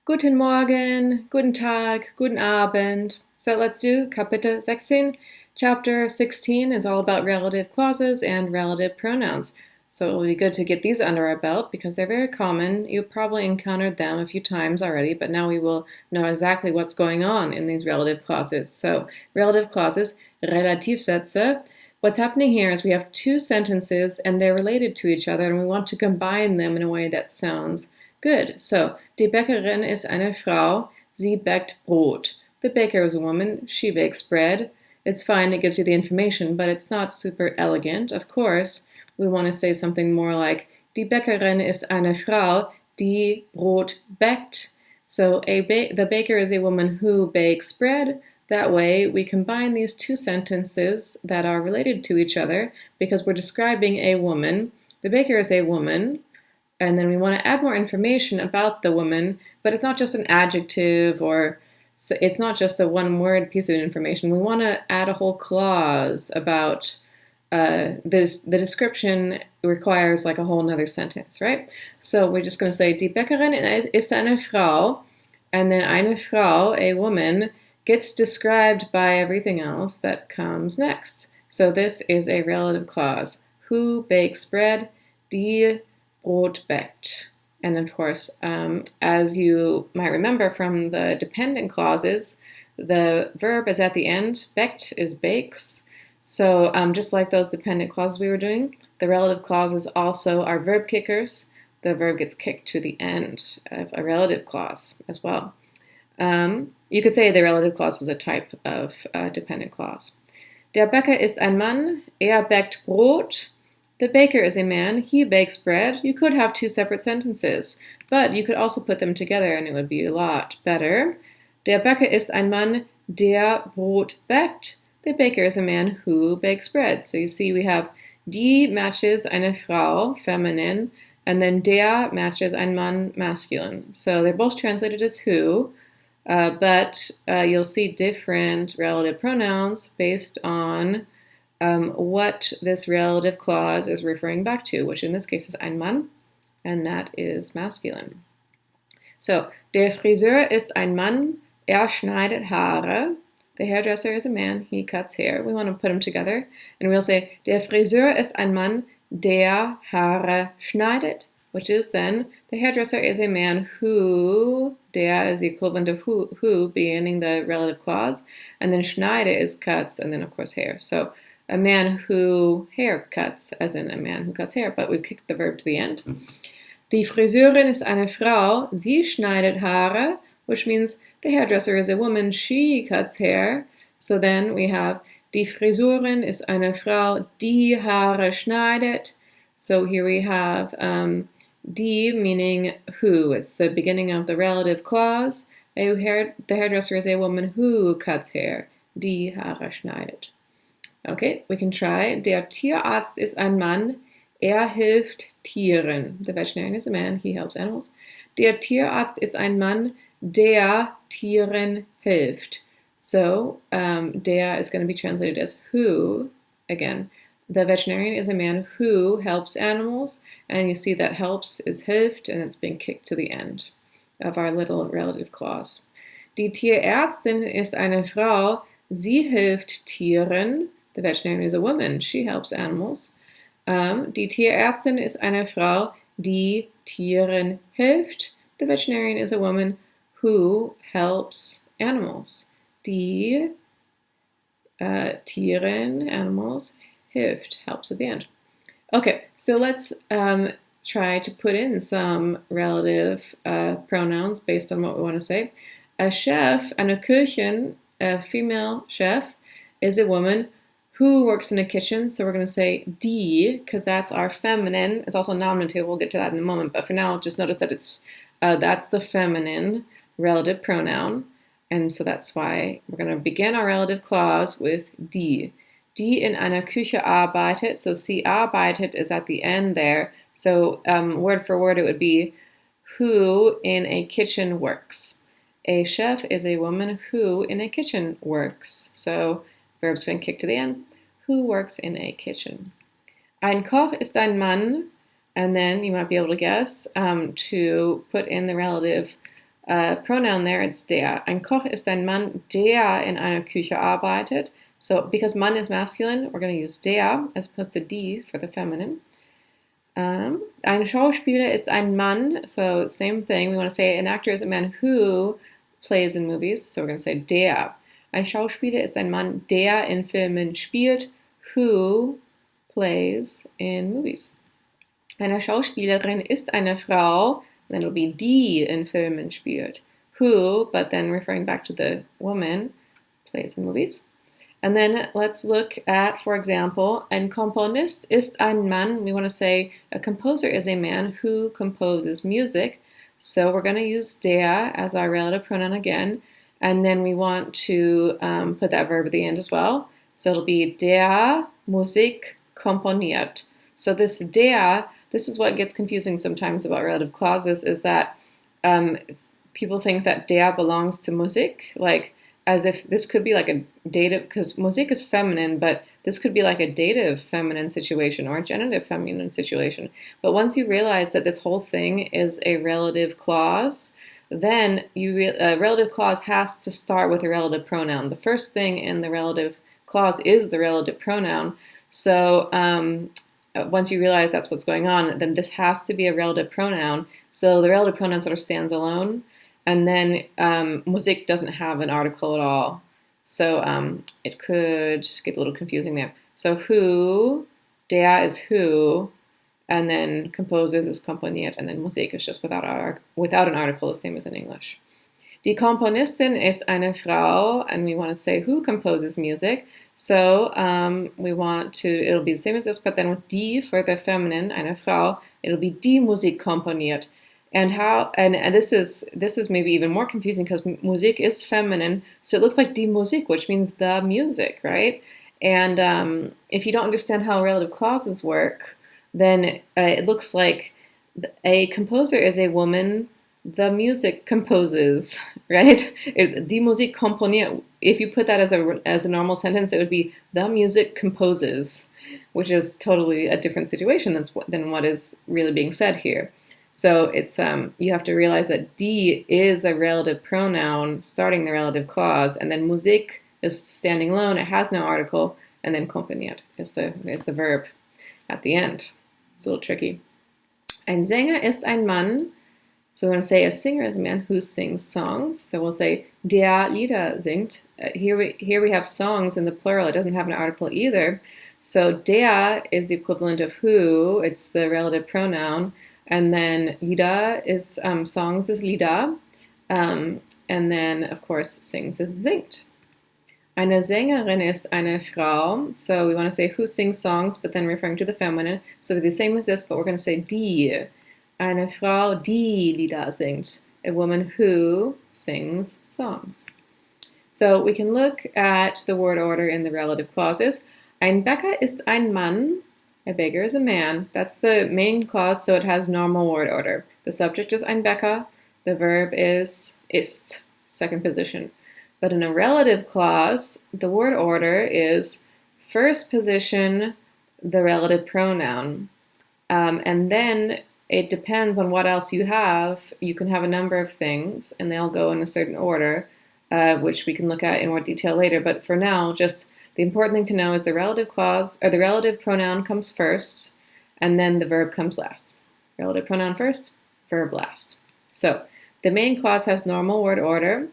Guten Morgen, guten Tag, guten Abend. So let's do Kapitel 16. Chapter 16 is all about relative clauses and relative pronouns. So it'll be good to get these under our belt because they're very common. You've probably encountered them a few times already, but now we will know exactly what's going on in these relative clauses. So relative clauses, Relativsätze. What's happening here is we have two sentences and they're related to each other and we want to combine them in a way that sounds good. So, die Bäckerin ist eine Frau, sie backt Brot. The baker is a woman, she bakes bread. It's fine, it gives you the information, but it's not super elegant. Of course, we want to say something more like, die Bäckerin ist eine Frau, die Brot backt. So, the baker is a woman who bakes bread. That way, we combine these two sentences that are related to each other because we're describing a woman. The baker is a woman. And then we want to add more information about the woman, but it's not just an adjective or it's not just a one-word piece of information. We want to add a whole clause about this. The description requires like a whole nother sentence, right? So we're just going to say, die Bäckerin ist eine Frau, and then eine Frau, a woman, gets described by everything else that comes next. So this is a relative clause. Who bakes bread? Die Brot backt. And of course, as you might remember from the dependent clauses, the verb is at the end. Backt is bakes. So just like those dependent clauses we were doing, the relative clauses also are verb kickers. The verb gets kicked to the end of a relative clause as well. You could say the relative clause is a type of dependent clause. Der Bäcker ist ein Mann, backt Brot. The baker is a man, he bakes bread. You could have two separate sentences, but you could also put them together and it would be a lot better. Der Bäcker ist ein Mann, der Brot backt. The baker is a man who bakes bread. So you see we have die matches eine Frau, feminine, and then der matches ein Mann, masculine. So they're both translated as who, but you'll see different relative pronouns based on what this relative clause is referring back to, which in this case is ein Mann, and that is masculine. So, der Friseur ist ein Mann, schneidet Haare. The hairdresser is a man, he cuts hair. We want to put them together, and we'll say, der Friseur ist ein Mann, der Haare schneidet, which is then, the hairdresser is a man who, der is the equivalent of who beginning the relative clause, and then schneide is cuts, and then of course hair. So, a man who hair cuts, as in a man who cuts hair, but we've kicked the verb to the end. Die Friseurin ist eine Frau, sie schneidet Haare, which means the hairdresser is a woman, she cuts hair. So then we have, die Friseurin ist eine Frau, die Haare schneidet. So here we have die meaning who. It's the beginning of the relative clause. The hairdresser is a woman who cuts hair, die Haare schneidet. Okay, we can try. Der Tierarzt ist ein Mann, hilft Tieren. The veterinarian is a man, he helps animals. Der Tierarzt ist ein Mann, der Tieren hilft. So, der is going to be translated as who. Again, the veterinarian is a man who helps animals, and you see that helps is hilft, and it's being kicked to the end of our little relative clause. Die Tierärztin ist eine Frau, sie hilft Tieren. The veterinarian is a woman, she helps animals. Die Tierärztin ist eine Frau, die Tieren hilft. The veterinarian is a woman who helps animals. Die Tieren, animals, hilft, helps at the end. Okay, so let's try to put in some relative pronouns based on what we want to say. A chef, eine Köchin, a female chef, is a woman who works in a kitchen. So we're going to say die, because that's our feminine. It's also nominative. We'll get to that in a moment. But for now, just notice that it's that's the feminine relative pronoun. And so that's why we're going to begin our relative clause with die. Die in einer Küche arbeitet. So sie arbeitet is at the end there. So word for word, it would be who in a kitchen works. A chef is a woman who in a kitchen works. So verb's been kicked to the end. Who works in a kitchen? Ein Koch ist ein Mann, and then you might be able to guess to put in the relative pronoun there, it's der. Ein Koch ist ein Mann, der in einer Küche arbeitet. So because Mann is masculine, we're going to use der as opposed to die for the feminine. Ein Schauspieler ist ein Mann, so same thing. We want to say an actor is a man who plays in movies, so we're going to say der. Ein Schauspieler ist ein Mann, der in Filmen spielt, who plays in movies. Eine Schauspielerin ist eine Frau, then it'll be die in Filmen spielt, who, but then referring back to the woman, plays in movies. And then let's look at, for example, ein Komponist ist ein Mann. We want to say a composer is a man who composes music. So we're going to use der as our relative pronoun again. And then we want to put that verb at the end as well. So it'll be der Musik komponiert. So this der, this is what gets confusing sometimes about relative clauses, is that people think that der belongs to Musik, like as if this could be like a dative, because Musik is feminine, but this could be like a dative feminine situation or a genitive feminine situation. But once you realize that this whole thing is a relative clause, then a relative clause has to start with a relative pronoun. The first thing in the relative clause is the relative pronoun. So once you realize that's what's going on, then this has to be a relative pronoun. So the relative pronoun sort of stands alone. And then Musik doesn't have an article at all. So it could get a little confusing there. So who, der is who, and then composes is komponiert, and then Musik is just without an article, the same as in English. Die Komponistin ist eine Frau, and we want to say who composes music. So we want to, it'll be the same as this, but then with die for the feminine, eine Frau, it'll be die Musik komponiert. And how, and this is maybe even more confusing because Musik is feminine, so it looks like die Musik, which means the music, right? And if you don't understand how relative clauses work, then it looks like a composer is a woman, the music composes, right? Die Musik komponiert. If you put that as a normal sentence, it would be the music composes, which is totally a different situation than what is really being said here. So it's you have to realize that die is a relative pronoun starting the relative clause, and then Musik is standing alone. It has no article, and then komponiert is the verb at the end. It's a little tricky. Ein Sänger ist ein Mann. So we want to say a singer is a man who sings songs. So we'll say der Lieder singt. Here we have songs in the plural. It doesn't have an article either. So der is the equivalent of who. It's the relative pronoun. And then Lieder is songs is Lieder. And then, of course, sings is singt. Eine Sängerin ist eine Frau. So we want to say who sings songs, but then referring to the feminine. So the same as this, but we're going to say die. Eine Frau, die Lieder singt. A woman who sings songs. So we can look at the word order in the relative clauses. Ein Bäcker ist ein Mann. A beggar is a man. That's the main clause, so it has normal word order. The subject is ein Bäcker. The verb is ist, second position. But in a relative clause, the word order is first position, the relative pronoun. And then it depends on what else you have. You can have a number of things, and they all go in a certain order, which we can look at in more detail later. But for now, just the important thing to know is the relative clause, or the relative pronoun comes first, and then the verb comes last. Relative pronoun first, verb last. So the main clause has normal word order.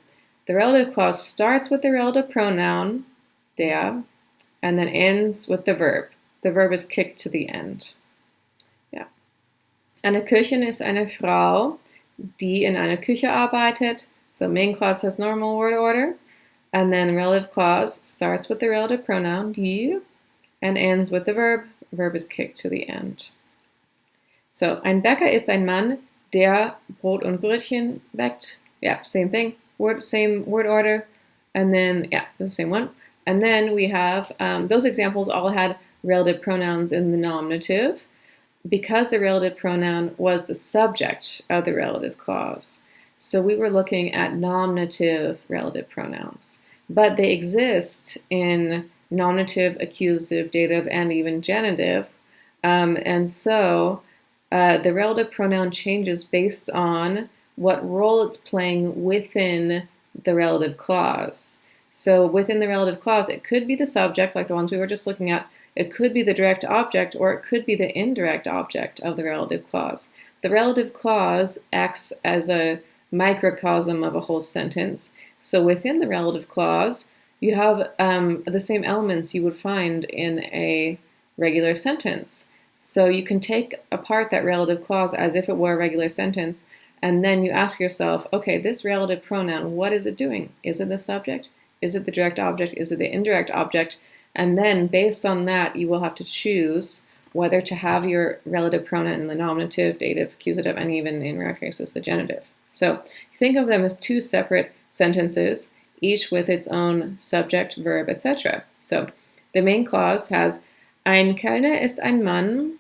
The relative clause starts with the relative pronoun, der, and then ends with the verb. The verb is kicked to the end. Yeah. Eine Köchin ist eine Frau, die in einer Küche arbeitet. So main clause has normal word order. And then relative clause starts with the relative pronoun, die, and ends with the verb. The verb is kicked to the end. So, ein Bäcker ist ein Mann, der Brot und Brötchen backt. Yeah, same thing. Same word order. And then, yeah, the same one. And then we have, those examples all had relative pronouns in the nominative because the relative pronoun was the subject of the relative clause. So we were looking at nominative relative pronouns, but they exist in nominative, accusative, dative, and even genitive. And so the relative pronoun changes based on what role it's playing within the relative clause. So within the relative clause, it could be the subject, like the ones we were just looking at. It could be the direct object, or it could be the indirect object of the relative clause. The relative clause acts as a microcosm of a whole sentence. So within the relative clause, you have the same elements you would find in a regular sentence. So you can take apart that relative clause as if it were a regular sentence, and then you ask yourself, okay, this relative pronoun, what is it doing? Is it the subject? Is it the direct object? Is it the indirect object? And then based on that, you will have to choose whether to have your relative pronoun in the nominative, dative, accusative, and even in rare cases, the genitive. So think of them as two separate sentences, each with its own subject, verb, etc. So the main clause has Ein Kellner ist ein Mann,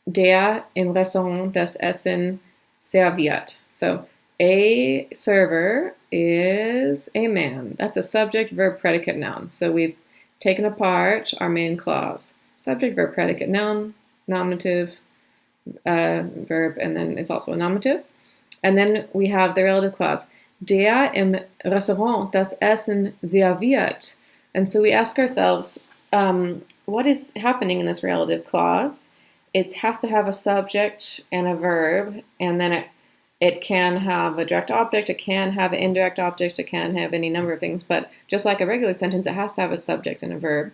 der im Restaurant das Essen serviert. So a server is a man. That's a subject, verb, predicate, noun. So we've taken apart our main clause. Subject, verb, predicate, noun, nominative, verb, and then it's also a nominative. And then we have the relative clause. Der im Restaurant das Essen serviert. And so we ask ourselves, what is happening in this relative clause? It has to have a subject and a verb, and then it can have a direct object, it can have an indirect object, it can have any number of things, but just like a regular sentence, it has to have a subject and a verb.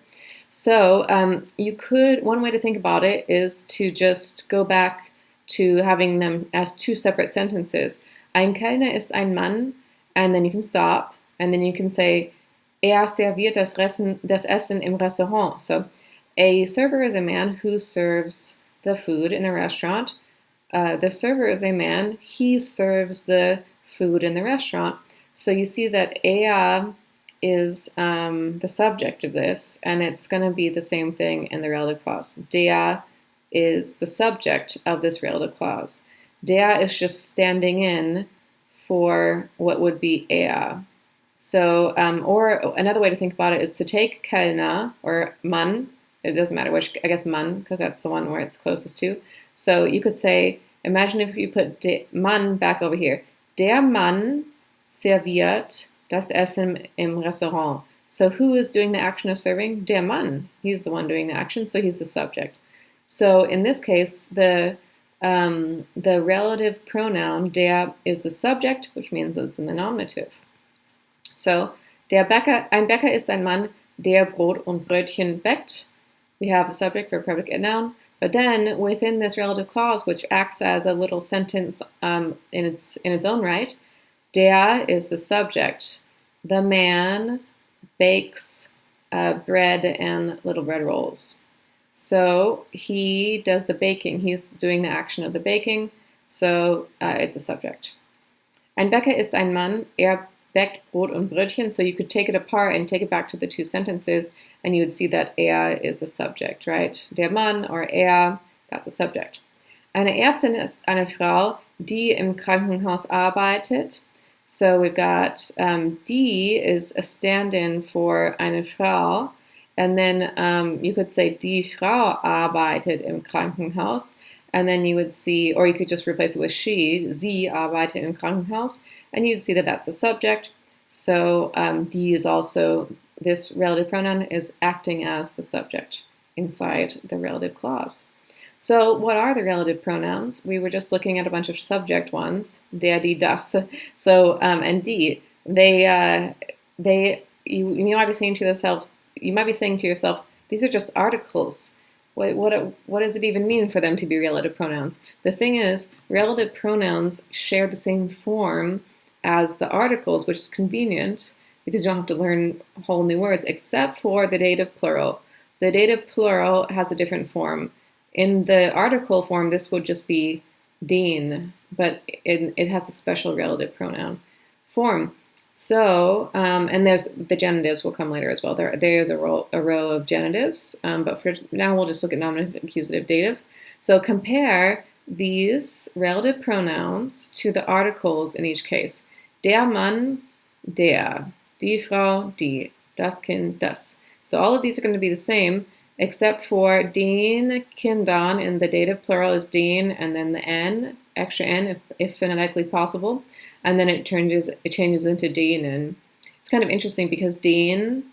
So one way to think about it is to just go back to having them as two separate sentences. Ein Kellner ist ein Mann, and then you can stop, and then you can say, serviert das Essen im Restaurant. So a server is a man who serves the food in a restaurant. The server is a man, he serves the food in the restaurant. So you see that is the subject of this, and it's going to be the same thing in the relative clause. Der is the subject of this relative clause. Der is just standing in for what would be So, or another way to think about it is to take Kellner, or Mann, it doesn't matter which, I guess Mann, because that's the one where it's closest to. So you could say, imagine if you put Mann back over here. Der Mann serviert das Essen im Restaurant. So who is doing the action of serving? Der Mann. He's the one doing the action, so he's the subject. So in this case, the relative pronoun der is the subject, which means it's in the nominative. So, ein Bäcker ist ein Mann, der Brot und Brötchen bäckt. We have a subject, verb, predicate, noun. But then within this relative clause, which acts as a little sentence in its own right, der is the subject. The man bakes bread and little bread rolls. So he does the baking. He's doing the action of the baking. So it's the subject. Ein Bäcker ist ein Mann, bäckt Brot und Brötchen. So you could take it apart and take it back to the two sentences, and you would see that is the subject, right? Der Mann or that's a subject. Eine Ärztin ist eine Frau, die im Krankenhaus arbeitet. So we've got die is a stand-in for eine Frau, and then you could say die Frau arbeitet im Krankenhaus, and then you would see, or you could just replace it with she, sie arbeitet im Krankenhaus, and you'd see that that's a subject. So die is also, this relative pronoun is acting as the subject inside the relative clause. So what are the relative pronouns? We were just looking at a bunch of subject ones, der, die, das. So and die, you might be saying to yourselves, these are just articles. What does it even mean for them to be relative pronouns? The thing is, relative pronouns share the same form as the articles, which is convenient because you don't have to learn whole new words, except for the dative plural. The dative plural has a different form. In the article form, this would just be den, but it has a special relative pronoun form. So, and there's the genitives will come later as well. There is a row of genitives, but for now we'll just look at nominative, accusative, dative. So compare these relative pronouns to the articles in each case. Der Mann, der. Die Frau, die. Das Kind, das. So all of these are going to be the same, except for den Kindern in the dative plural is den and then the n, extra n if phonetically possible, and then it changes into den. And it's kind of interesting because den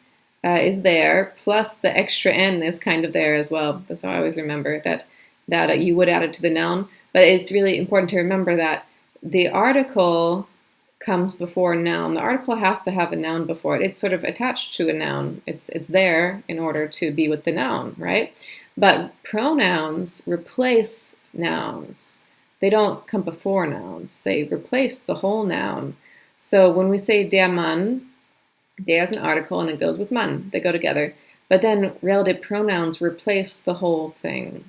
is there, plus the extra n is kind of there as well. That's how I always remember that you would add it to the noun. But it's really important to remember that the article comes before a noun. The article has to have a noun before it. It's sort of attached to a noun. It's there in order to be with the noun, right? But pronouns replace nouns. They don't come before nouns. They replace the whole noun. So when we say der Mann, der is an article and it goes with Mann. They go together. But then relative pronouns replace the whole thing.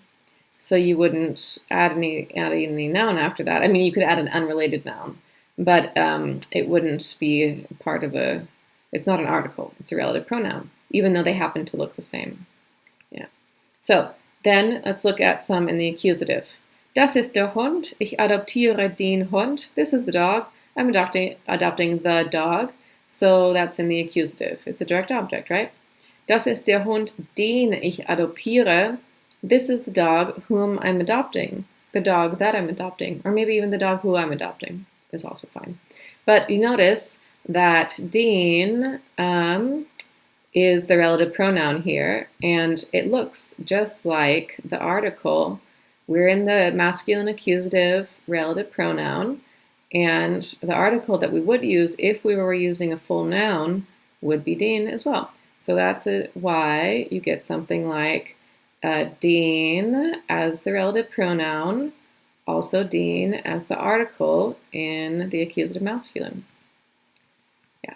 So you wouldn't add any noun after that. I mean, you could add an unrelated noun, but it wouldn't be part of it's not an article. It's a relative pronoun, even though they happen to look the same. Yeah. So then let's look at some in the accusative. Das ist der Hund. Ich adoptiere den Hund. This is the dog. I'm adopting the dog. So that's in the accusative. It's a direct object, right? Das ist der Hund, den ich adoptiere. This is the dog whom I'm adopting. The dog that I'm adopting. Or maybe even the dog who I'm adopting is also fine. But you notice that den is the relative pronoun here, and it looks just like the article. We're in the masculine accusative relative pronoun, and the article that we would use if we were using a full noun would be den as well. So that's why you get something like den as the relative pronoun, also den as the article in the accusative masculine. Yeah.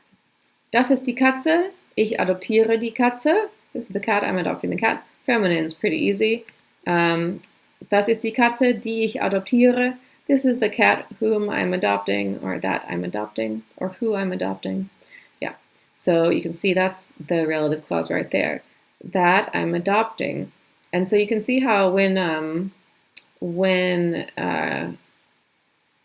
Das ist die Katze. Ich adoptiere die Katze. This is the cat. I'm adopting the cat. Feminine is pretty easy. Das ist die Katze, die ich adoptiere. This is the cat whom I'm adopting, or that I'm adopting, or who I'm adopting. Yeah. So you can see that's the relative clause right there. That I'm adopting. And so you can see how when our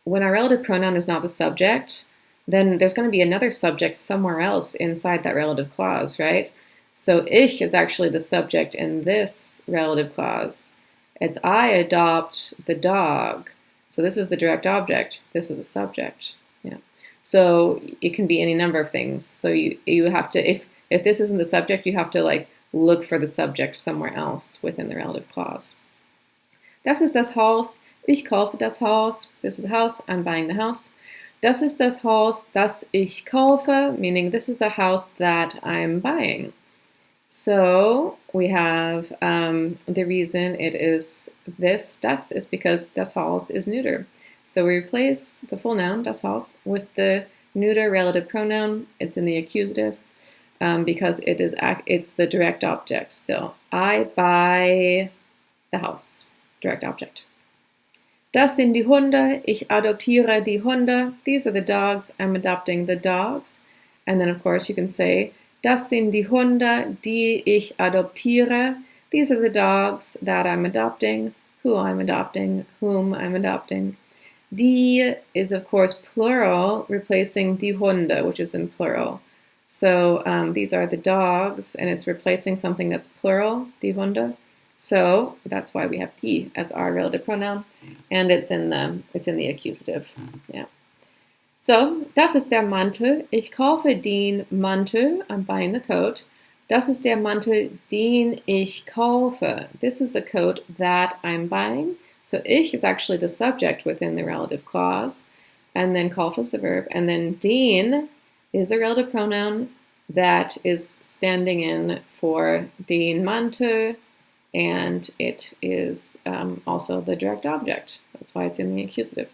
relative pronoun is not the subject, then there's going to be another subject somewhere else inside that relative clause, right? So ich is actually the subject in this relative clause. It's I adopt the dog. So this is the direct object. This is the subject. Yeah. So it can be any number of things. So you have to, if this isn't the subject, you have to like look for the subject somewhere else within the relative clause. Das ist das Haus. Ich kaufe das Haus. This is the house. I'm buying the house. Das ist das Haus, das ich kaufe, meaning this is the house that I'm buying. So we have the reason it is this, das, is because das Haus is neuter. So we replace the full noun, das Haus, with the neuter relative pronoun. It's in the accusative because it's the direct object still. I buy the house, direct object. Das sind die Hunde. Ich adoptiere die Hunde. These are the dogs. I'm adopting the dogs. And then, of course, you can say, das sind die Hunde, die ich adoptiere. These are the dogs that I'm adopting, who I'm adopting, whom I'm adopting. Die is, of course, plural, replacing die Hunde, which is in plural. So these are the dogs, and it's replacing something that's plural, die Hunde. So that's why we have die as our relative pronoun, and it's in the accusative. Yeah. So das ist der Mantel. Ich kaufe den Mantel. I'm buying the coat. Das ist der Mantel, den ich kaufe. This is the coat that I'm buying. So ich is actually the subject within the relative clause, and then kaufe is the verb, and then den is a relative pronoun that is standing in for den Mantel. And it is also the direct object. That's why it's in the accusative.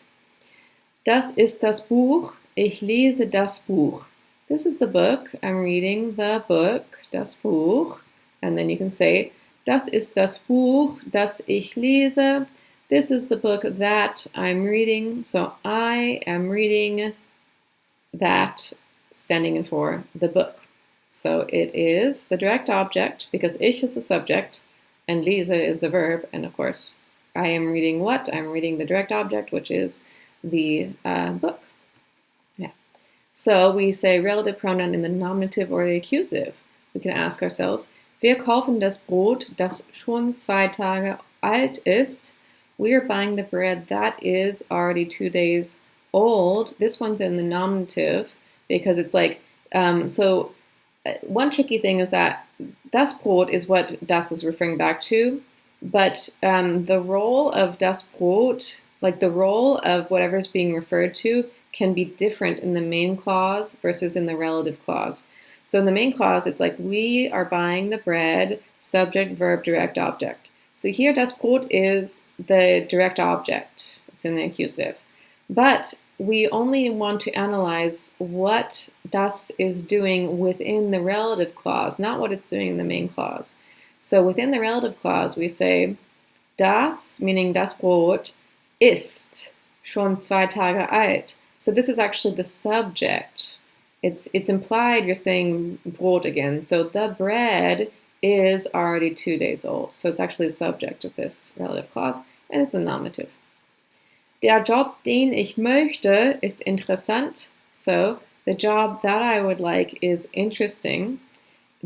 Das ist das Buch. Ich lese das Buch. This is the book. I'm reading the book. Das Buch. And then you can say, das ist das Buch, das ich lese. This is the book that I'm reading. So I am reading that, standing in for the book. So it is the direct object because ich is the subject. And lese is the verb, and of course, I am reading what? I'm reading the direct object, which is the book. Yeah. So we say relative pronoun in the nominative or the accusative. We can ask ourselves, wir kaufen das Brot, das schon 2 Tage alt ist. We are buying the bread that is already 2 days old. This one's in the nominative because it's like, one tricky thing is that das Brot is what das is referring back to, but the role of das Brot, like the role of whatever is being referred to, can be different in the main clause versus in the relative clause. So in the main clause, it's like we are buying the bread, subject, verb, direct object. So here das Brot is the direct object. It's in the accusative. But we only want to analyze what das is doing within the relative clause, not what it's doing in the main clause. So within the relative clause, we say das, meaning das Brot, ist schon 2 Tage alt. So this is actually the subject. It's implied you're saying Brot again. So the bread is already 2 days old. So it's actually the subject of this relative clause, and it's a nominative. Der Job, den ich möchte, ist interessant. So the job that I would like is interesting.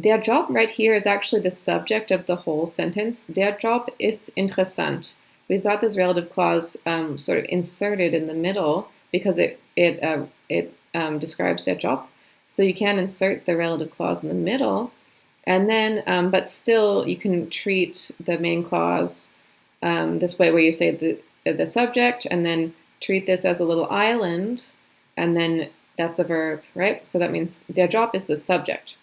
Der Job right here is actually the subject of the whole sentence. Der Job ist interessant. We've got this relative clause sort of inserted in the middle because it describes der Job. So you can insert the relative clause in the middle, and then, but still you can treat the main clause this way, where you say the subject and then treat this as a little island, and then that's the verb, right? So that means der Job is the subject.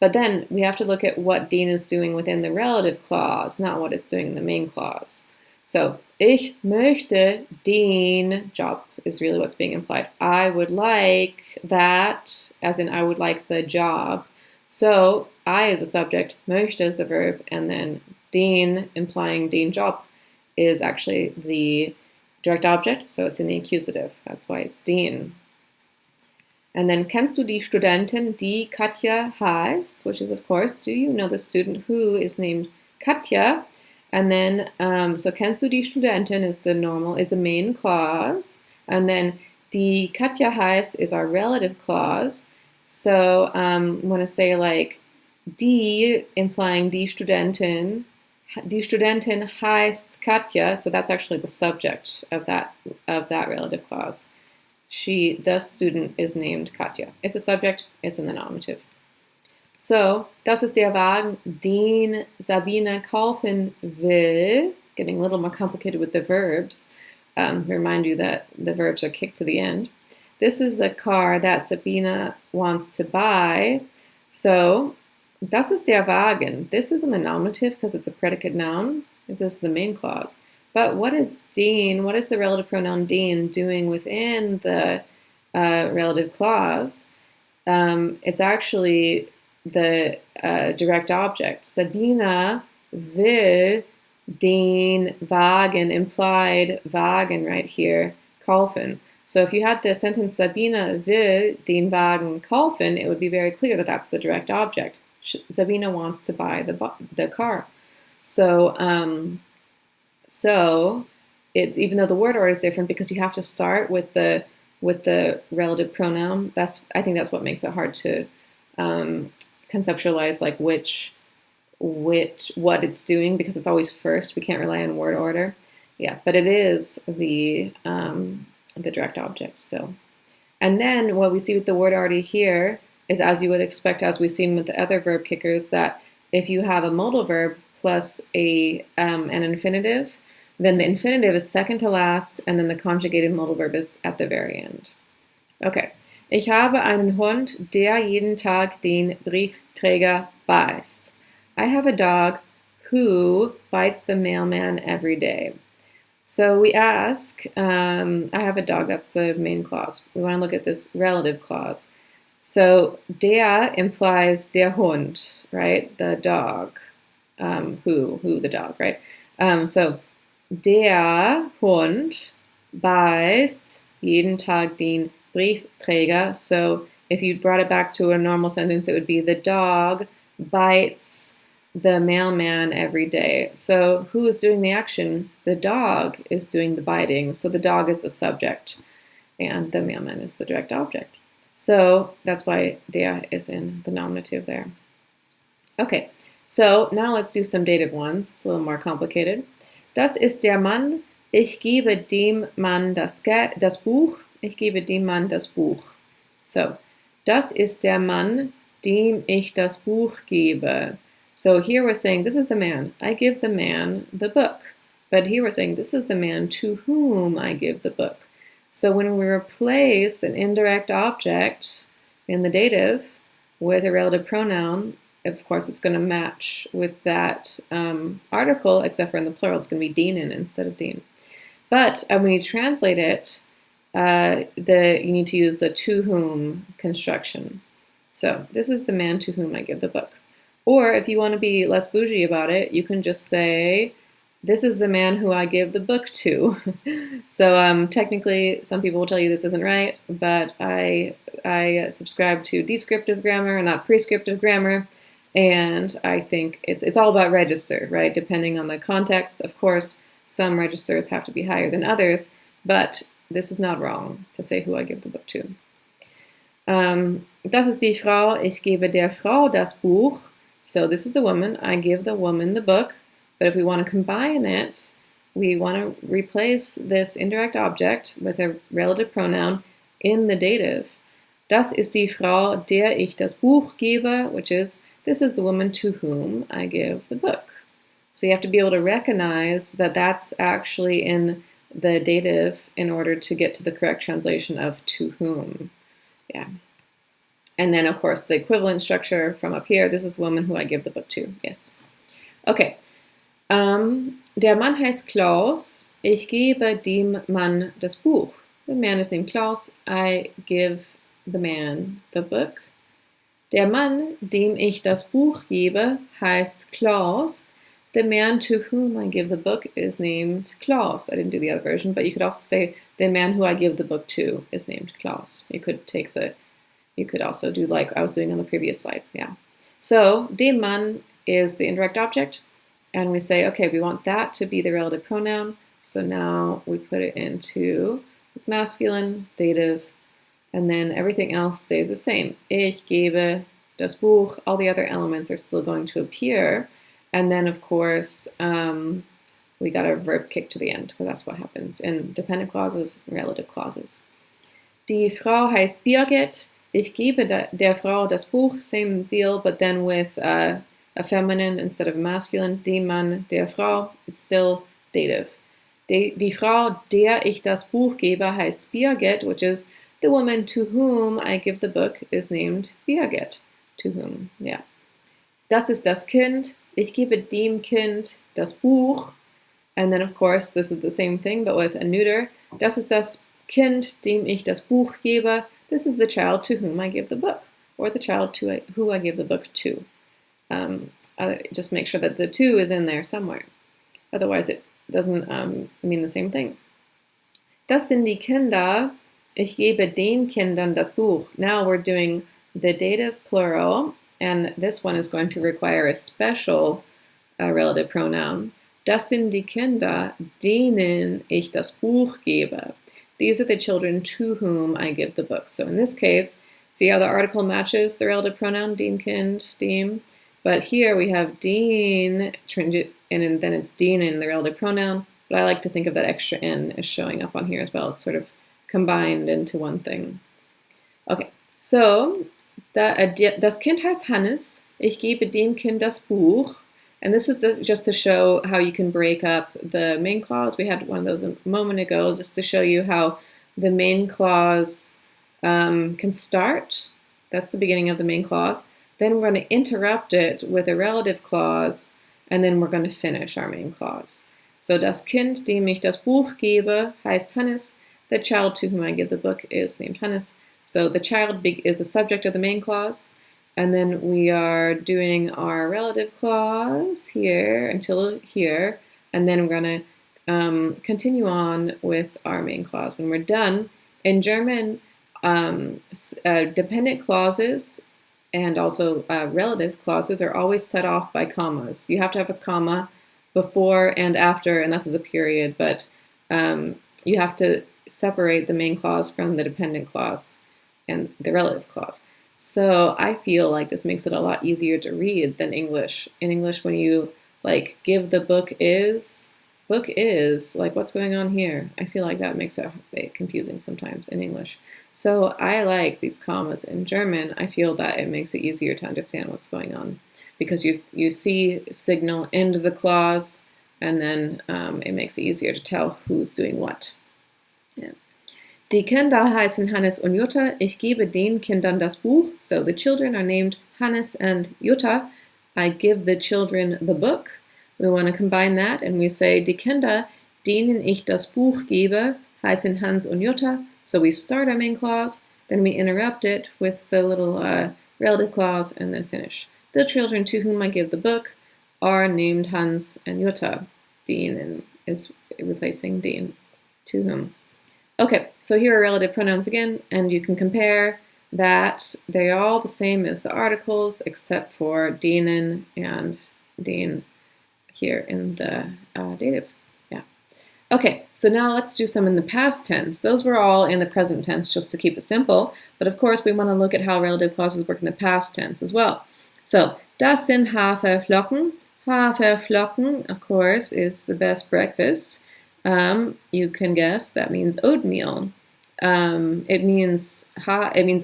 But then we have to look at what den is doing within the relative clause, not what it's doing in the main clause. So, ich möchte den Job is really what's being implied. I would like that, as in I would like the job. So, I is the subject, möchte is the verb, and then den, implying den Job, is actually the direct object, so it's in the accusative. That's why it's den. And then, kennst du die Studentin, die Katja heißt? Which is, of course, do you know the student who is named Katja? And then, so kennst du die Studentin is the main clause. And then, die Katja heißt is our relative clause. So, I'm going to say like, die, implying die Studentin heißt Katja. So that's actually the subject of that relative clause. The student is named Katja. It's a subject, it's in the nominative. So, das ist der Wagen, den Sabine kaufen will. Getting a little more complicated with the verbs. Remind you that the verbs are kicked to the end. This is the car that Sabine wants to buy. So, das ist der Wagen. This is in the nominative because it's a predicate noun. This is the main clause. But what is den, what is the relative pronoun den doing within the relative clause? It's actually the direct object. Sabine will den Wagen, implied Wagen right here, kaufen. So if you had the sentence Sabine will den Wagen kaufen, it would be very clear that that's the direct object. Sabine wants to buy the car. So it's, even though the word order is different, because you have to start with the relative pronoun. I think that's what makes it hard to conceptualize, like what it's doing, because it's always first. We can't rely on word order. Yeah, but it is the direct object still. And then what we see with the word order here is, as you would expect, as we've seen with the other verb kickers, that if you have a modal verb plus an infinitive, then the infinitive is second to last, and then the conjugated modal verb is at the very end. Okay. Ich habe einen Hund, der jeden Tag den Briefträger beißt. I have a dog who bites the mailman every day. So we ask, I have a dog, that's the main clause. We want to look at this relative clause. So der implies der Hund, right? The dog. Who the dog, right? So der Hund beißt jeden Tag den Briefträger. So if you brought it back to a normal sentence, it would be the dog bites the mailman every day. So who is doing the action? The dog is doing the biting. So the dog is the subject, and the mailman is the direct object. So that's why der is in the nominative there. Okay, so now let's do some dative ones. It's a little more complicated. Das ist der Mann, Ich gebe dem Mann das Buch. Ich gebe dem Mann das Buch. So, das ist der Mann, dem ich das Buch gebe. So here we're saying, this is the man. I give the man the book. But here we're saying, this is the man to whom I give the book. So when we replace an indirect object in the dative with a relative pronoun, of course, it's going to match with that article, except for in the plural, it's going to be dienen instead of dien. But when you translate it, you need to use the to whom construction. So this is the man to whom I give the book. Or if you want to be less bougie about it, you can just say, this is the man who I give the book to. So technically, some people will tell you this isn't right, but I subscribe to descriptive grammar and not prescriptive grammar. And I think it's all about register, right? Depending on the context, of course, some registers have to be higher than others, but this is not wrong to say who I give the book to. Das ist die Frau, ich gebe der Frau das Buch. So this is the woman, I give the woman the book. But if we want to combine it, we want to replace this indirect object with a relative pronoun in the dative. Das ist die Frau, der ich das Buch gebe, which is, this is the woman to whom I give the book. So you have to be able to recognize that that's actually in the dative in order to get to the correct translation of to whom. Yeah. And then, of course, the equivalent structure from up here, this is the woman who I give the book to. Yes. Okay. Der Mann heißt Klaus. Ich gebe dem Mann das Buch. The man is named Klaus. I give the man the book. Der Mann, dem ich das Buch gebe, heißt Klaus. The man to whom I give the book is named Klaus. I didn't do the other version, but you could also say the man who I give the book to is named Klaus. You could also do like I was doing on the previous slide. Yeah. So, dem Mann is the indirect object. And we say, okay, we want that to be the relative pronoun. So now we put it into its masculine, dative, and then everything else stays the same. Ich gebe das Buch. All the other elements are still going to appear. And then, of course, we got a verb kick to the end, because that's what happens in dependent clauses, relative clauses. Die Frau heißt Birgit. Ich gebe der Frau das Buch, same deal, but then with a feminine instead of a masculine. Dem Mann, der Frau, it's still dative. Die Frau, der ich das Buch gebe, heißt Birgit, which is the woman to whom I give the book is named Birgit. To whom, yeah. Das ist das Kind. Ich gebe dem Kind das Buch. And then, of course, this is the same thing, but with a neuter. Das ist das Kind, dem ich das Buch gebe. This is the child to whom I give the book, or the child to who I give the book to. Just make sure that the to is in there somewhere. Otherwise, it doesn't mean the same thing. Das sind die Kinder. Ich gebe den Kindern das Buch. Now we're doing the dative plural, and this one is going to require a special relative pronoun. Das sind die Kinder, denen ich das Buch gebe. These are the children to whom I give the book. So in this case, see how the article matches the relative pronoun, dem Kind, dem. But here we have den, and then it's den in the relative pronoun. But I like to think of that extra N as showing up on here as well. It's sort of combined into one thing. Okay, so das Kind heißt Hannes. Ich gebe dem Kind das Buch. And this is just to show how you can break up the main clause. We had one of those a moment ago, just to show you how the main clause can start. That's the beginning of the main clause. Then we're going to interrupt it with a relative clause, and then we're going to finish our main clause. So das Kind, dem ich das Buch gebe, heißt Hannes. The child to whom I give the book is named Hannes. So the child is the subject of the main clause. And then we are doing our relative clause here until here. And then we're going to continue on with our main clause. When we're done, in German, dependent clauses and also relative clauses are always set off by commas. You have to have a comma before and after, and this is a period, but you have to separate the main clause from the dependent clause and the relative clause. So I feel like this makes it a lot easier to read than English. In English, when you like give the book is, Book is, like, what's going on here? I feel like that makes it a bit confusing sometimes in English. So I like these commas in German. I feel that it makes it easier to understand what's going on because you see signal end of the clause, and then it makes it easier to tell who's doing what. Yeah. Die Kinder heißen Hannes und Jutta. Ich gebe den Kindern das Buch. So the children are named Hannes and Jutta. I give the children the book. We want to combine that and we say, die Kinder, denen ich das Buch gebe, heißen Hans und Jutta. So we start our main clause, then we interrupt it with the little relative clause and then finish. The children to whom I give the book are named Hans and Jutta. Den is replacing den, to whom. Okay, so here are relative pronouns again, and you can compare that they're all the same as the articles except for denen and den here in the dative. Yeah. Okay, so now let's do some in the past tense. Those were all in the present tense just to keep it simple, but of course we want to look at how relative clauses work in the past tense as well. So, das sind Haferflocken. Haferflocken, of course, is the best breakfast. You can guess that means oatmeal. It means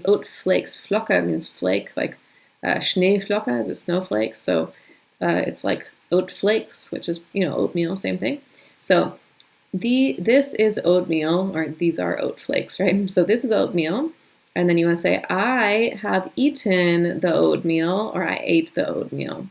oat flakes. Flocke means flake, like Schneeflocke is a snowflake. So it's like oat flakes, which is oatmeal, same thing. So this is oatmeal, or these are oat flakes, right? So this is oatmeal, and then you want to say I have eaten the oatmeal, or I ate the oatmeal,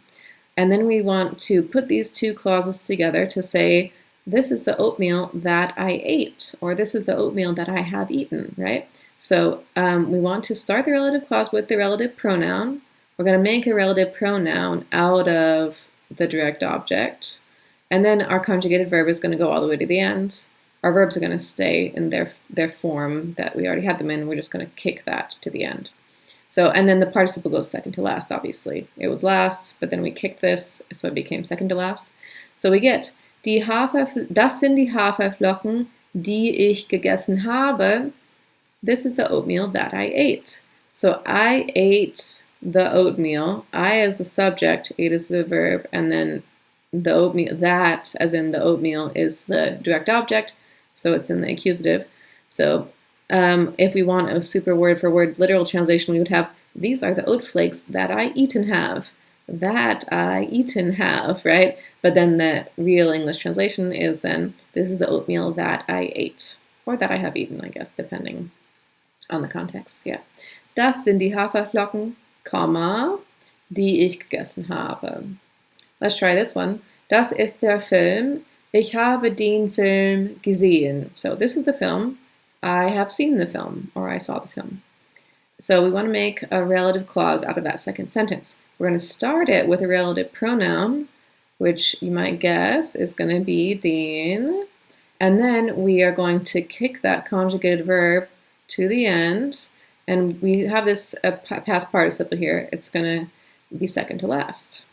and then we want to put these two clauses together to say, this is the oatmeal that I ate, or this is the oatmeal that I have eaten, right? So we want to start the relative clause with the relative pronoun. We're going to make a relative pronoun out of the direct object, and then our conjugated verb is going to go all the way to the end. Our verbs are going to stay in their form that we already had them in. We're just going to kick that to the end. So, and then the participle goes second to last, obviously. It was last, but then we kicked this, so it became second to last. So we get das sind die Haferflocken, die ich gegessen habe. This is the oatmeal that I ate. So I ate the oatmeal. I as the subject, ate as the verb, and then the oatmeal, that as in the oatmeal, is the direct object, so it's in the accusative. So if we want a super word for word literal translation, we would have, these are the oat flakes that I eaten have. That I eaten have, right? But then the real English translation is then, this is the oatmeal that I ate, or that I have eaten, I guess, depending on the context, yeah. Das sind die Haferflocken, die ich gegessen habe. Let's try this one. Das ist der Film. Ich habe den Film gesehen. So this is the film. I have seen the film, or I saw the film. So we want to make a relative clause out of that second sentence. We're going to start it with a relative pronoun, which you might guess is going to be den. And then we are going to kick that conjugated verb to the end. And we have this past participle here. It's going to be second to last.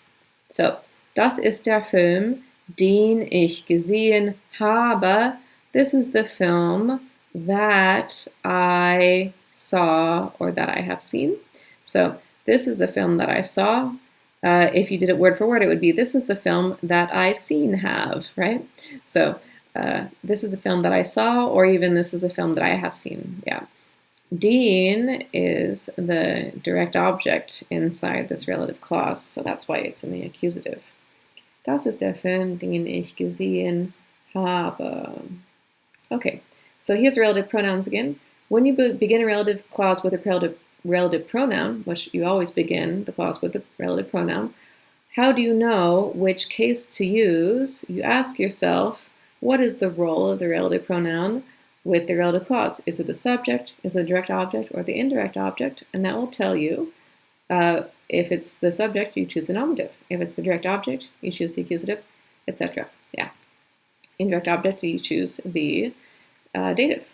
So, das ist der Film, den ich gesehen habe. This is the film that I saw, or that I have seen. So, this is the film that I saw. If you did it word for word, it would be, this is the film that I seen have, right? So, this is the film that I saw, or even this is the film that I have seen, yeah. Den is the direct object inside this relative clause, so that's why it's in the accusative. Das ist der Film, den ich gesehen habe. Okay, so here's the relative pronouns again. When you begin a relative clause with a relative pronoun, which you always begin the clause with the relative pronoun, how do you know which case to use? You ask yourself, what is the role of the relative pronoun with the relative clause? Is it the subject, is it the direct object, or the indirect object? And that will tell you if it's the subject, you choose the nominative. If it's the direct object, you choose the accusative, etc. Yeah. Indirect object, you choose the dative.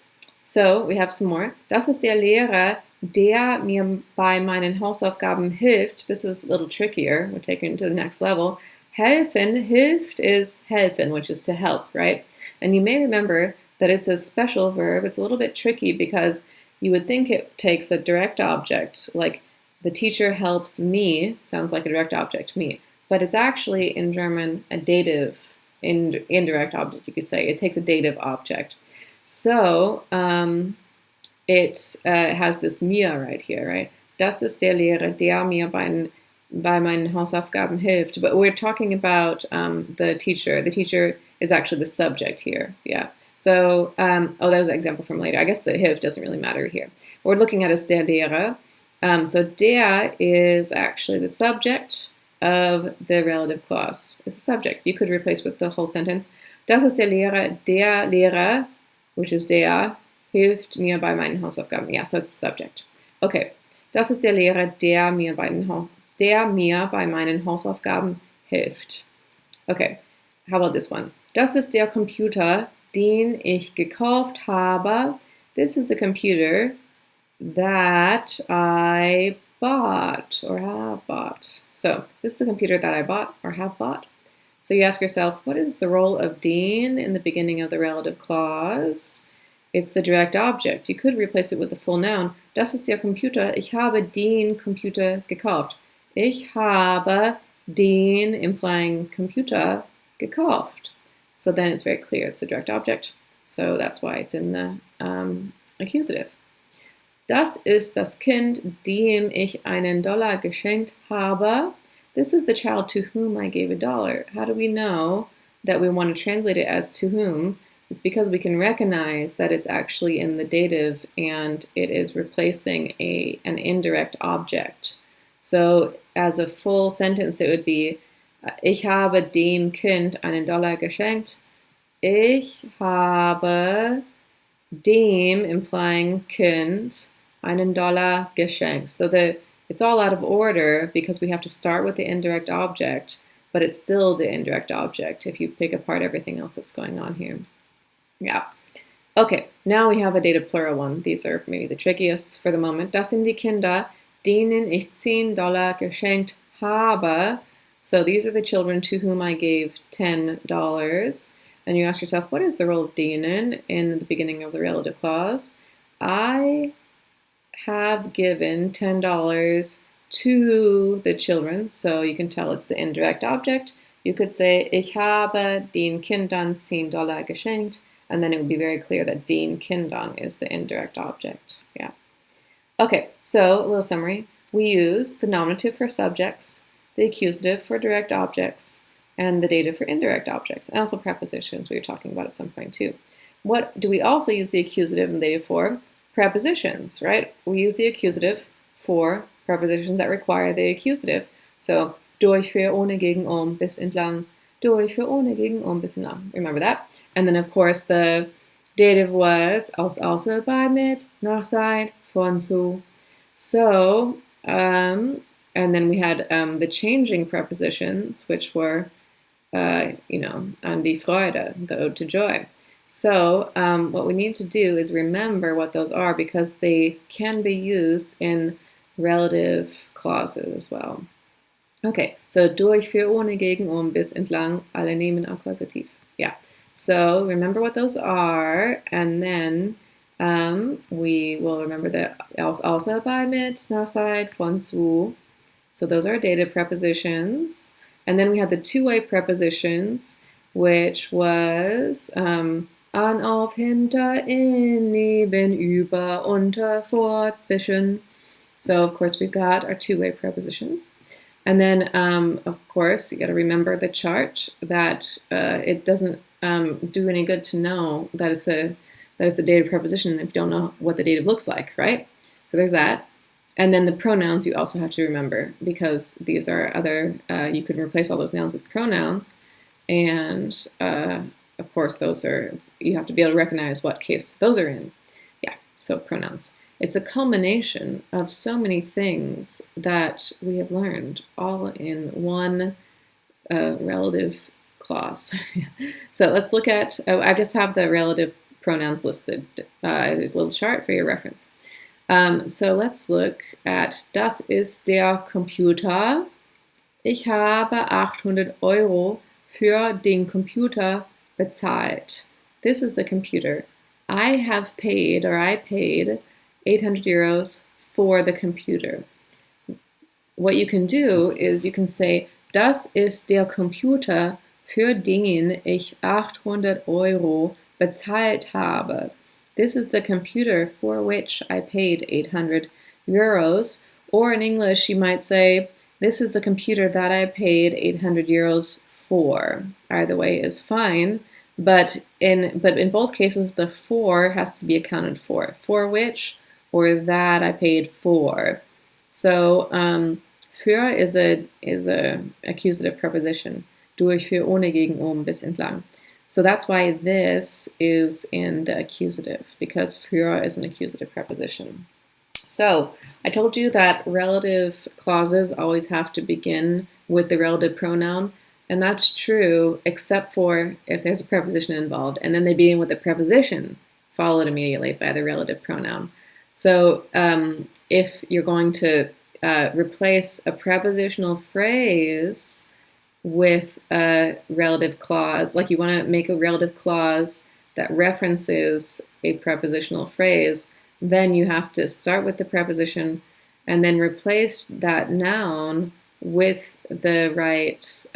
So we have some more. Das ist der Lehrer, der mir bei meinen Hausaufgaben hilft. This is a little trickier. We're taking it to the next level. Helfen, hilft is helfen, which is to help, right? And you may remember that it's a special verb. It's a little bit tricky because you would think it takes a direct object, like the teacher helps me, sounds like a direct object, me. But it's actually in German a dative indirect object, you could say. It takes a dative object. So it has this mir right here, right? Das ist der Lehrer, der mir bei meinen Hausaufgaben hilft. But we're talking about the teacher. The teacher is actually the subject here. Yeah. So, that was an example from later. I guess the hilft doesn't really matter here. What we're looking at is der Lehrer. So der is actually the subject of the relative clause. It's a subject. You could replace with the whole sentence. Das ist der Lehrer, which is der, hilft mir bei meinen Hausaufgaben. Yeah, so it's the subject. Okay. Das ist der Lehrer, der mir bei meinen Hausaufgaben hilft. Okay, how about this one? Das ist der Computer, den ich gekauft habe. This is the computer that I bought or have bought. So, this is the computer that I bought or have bought. So you ask yourself, what is the role of den in the beginning of the relative clause? It's the direct object. You could replace it with the full noun. Das ist der Computer. Ich habe den Computer gekauft. Ich habe den, implying computer, gekauft. So then it's very clear. It's the direct object. So that's why it's in the accusative. Das ist das Kind, dem ich einen Dollar geschenkt habe. This is the child to whom I gave $1. How do we know that we want to translate it as to whom? It's because we can recognize that it's actually in the dative and it is replacing an indirect object. So as a full sentence, it would be, ich habe dem Kind einen Dollar geschenkt. Ich habe dem, implying Kind, einen Dollar geschenkt. So it's all out of order because we have to start with the indirect object, but it's still the indirect object if you pick apart everything else that's going on here. Yeah. Okay, now we have a dative plural one. These are maybe the trickiest for the moment. Das sind die Kinder, denen ich $10 geschenkt habe. So these are the children to whom I gave $10. And you ask yourself, what is the role of denen in the beginning of the relative clause? I have given $10 to the children, so you can tell it's the indirect object. You could say, ich habe den Kindern $10 geschenkt. And then it would be very clear that den Kindern is the indirect object. Yeah. Okay, so a little summary. We use the nominative for subjects, the accusative for direct objects, and the dative for indirect objects, and also prepositions we were talking about at some point too. What do we also use the accusative and dative for? Prepositions, right? We use the accusative for prepositions that require the accusative. So, durch, für, ohne, gegen, bis, entlang. Durch, für, ohne, gegen, bis, entlang. Remember that? And then, of course, the dative was aus, außer, bei, mit, nach, seit, von, zu. So, and then we had the changing prepositions, which were, an die Freude, the ode to joy. So, what we need to do is remember what those are because they can be used in relative clauses as well. Okay, so durch, für, ohne, gegen, bis, entlang, alle nehmen Akkusativ. Yeah, so remember what those are, and then we will remember the aus, außer, bei, mit, nach, seit, von, zu. So those are dative prepositions. And then we had the two-way prepositions, which was an, auf, hinter, in, neben, über, unter, vor, zwischen. So, of course, we've got our two-way prepositions. And then, of course, you got to remember the chart that it doesn't do any good to know that it's a dative preposition if you don't know what the dative looks like, right? So there's that. And then the pronouns you also have to remember because these are other, you can replace all those nouns with pronouns. And, of course, those are, you have to be able to recognize what case those are in. Yeah, so pronouns. It's a culmination of so many things that we have learned all in one relative clause. So let's look at, I just have the relative pronouns listed. There's a little chart for your reference. So let's look at, das ist der Computer. Ich habe 800 Euro für den Computer bezahlt. This is the computer. I paid 800 euros for the computer. What you can do is you can say, das ist der Computer für den ich 800 € bezahlt habe. This is the computer for which I paid 800 euros. Or in English, you might say, this is the computer that I paid 800 euros for. Either way is fine, but in both cases, the for has to be accounted for. For which, or that I paid for. So für is a accusative preposition. Durch, für, ohne, gegen, bis, entlang. So that's why this is in the accusative, because für is an accusative preposition. So I told you that relative clauses always have to begin with the relative pronoun, and that's true except for if there's a preposition involved, and then they begin with a preposition followed immediately by the relative pronoun. So if you're going to replace a prepositional phrase with a relative clause, like you want to make a relative clause that references a prepositional phrase, then you have to start with the preposition and then replace that noun with the right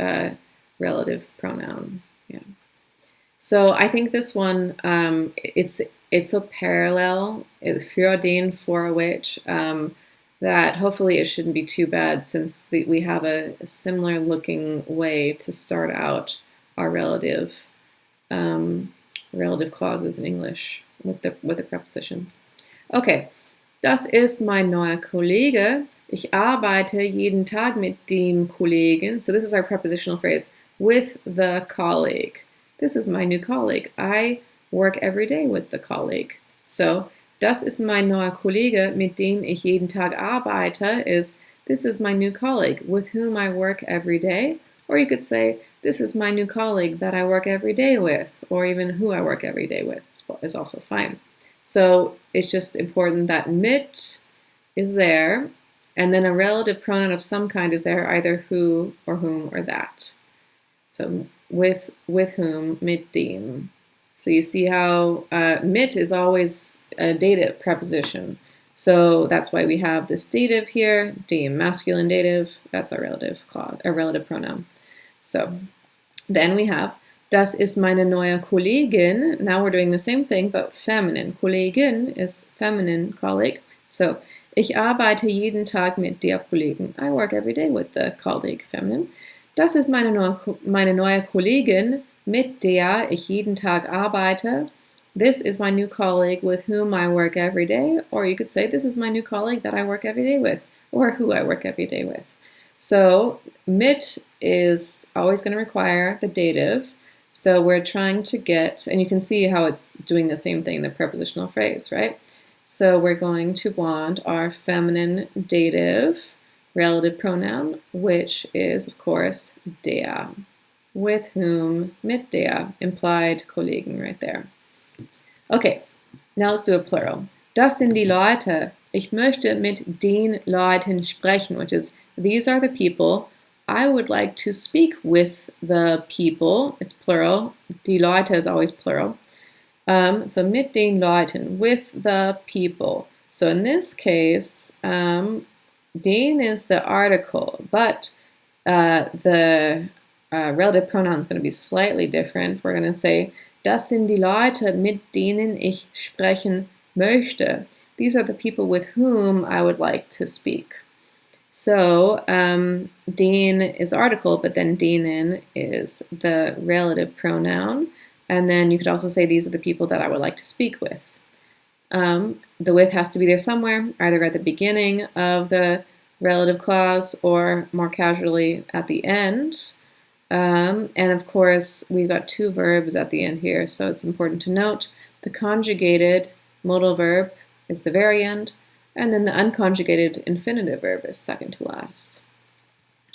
relative pronoun. Yeah. So I think this one, it's so parallel, für den, for which, that hopefully it shouldn't be too bad, since we have a similar looking way to start out our relative clauses in English with the prepositions. Okay, das ist mein neuer Kollege. Ich arbeite jeden Tag mit dem Kollegen. So this is our prepositional phrase, with the colleague. This is my new colleague. I work every day with the colleague. So das ist mein neuer Kollege, mit dem ich jeden Tag arbeite, is this is my new colleague with whom I work every day. Or you could say, this is my new colleague that I work every day with, or even who I work every day with is also fine. So it's just important that mit is there, and then a relative pronoun of some kind is there, either who or whom or that. So with whom, mit dem. So you see how mit is always a dative preposition. So that's why we have this dative here, dem, masculine dative. That's a relative clause, a relative pronoun. So then we have, das ist meine neue Kollegin. Now we're doing the same thing, but feminine. Kollegin is feminine colleague. So ich arbeite jeden Tag mit der Kollegin. I work every day with the colleague, feminine. Das ist meine neue Kollegin, mit der ich jeden Tag arbeite. This is my new colleague with whom I work every day. Or you could say, this is my new colleague that I work every day with, or who I work every day with. So mit is always going to require the dative. So we're trying to get, and you can see how it's doing the same thing, the prepositional phrase, right? So we're going to want our feminine dative relative pronoun, which is, of course, der. With whom, mit der, implied Kollegen right there. Okay, now let's do a plural. Das sind die Leute. Ich möchte mit den Leuten sprechen, which is, these are the people. I would like to speak with the people. It's plural. Die Leute is always plural. So mit den Leuten, with the people. So in this case, den is the article, but the relative pronoun is going to be slightly different. We're going to say, das sind die Leute, mit denen ich sprechen möchte. These are the people with whom I would like to speak. So, den is article, but then denen is the relative pronoun. And then you could also say these are the people that I would like to speak with. The with has to be there somewhere, either at the beginning of the relative clause or more casually at the end. And of course, we've got two verbs at the end here, so it's important to note the conjugated modal verb is the very end, and then the unconjugated infinitive verb is second to last.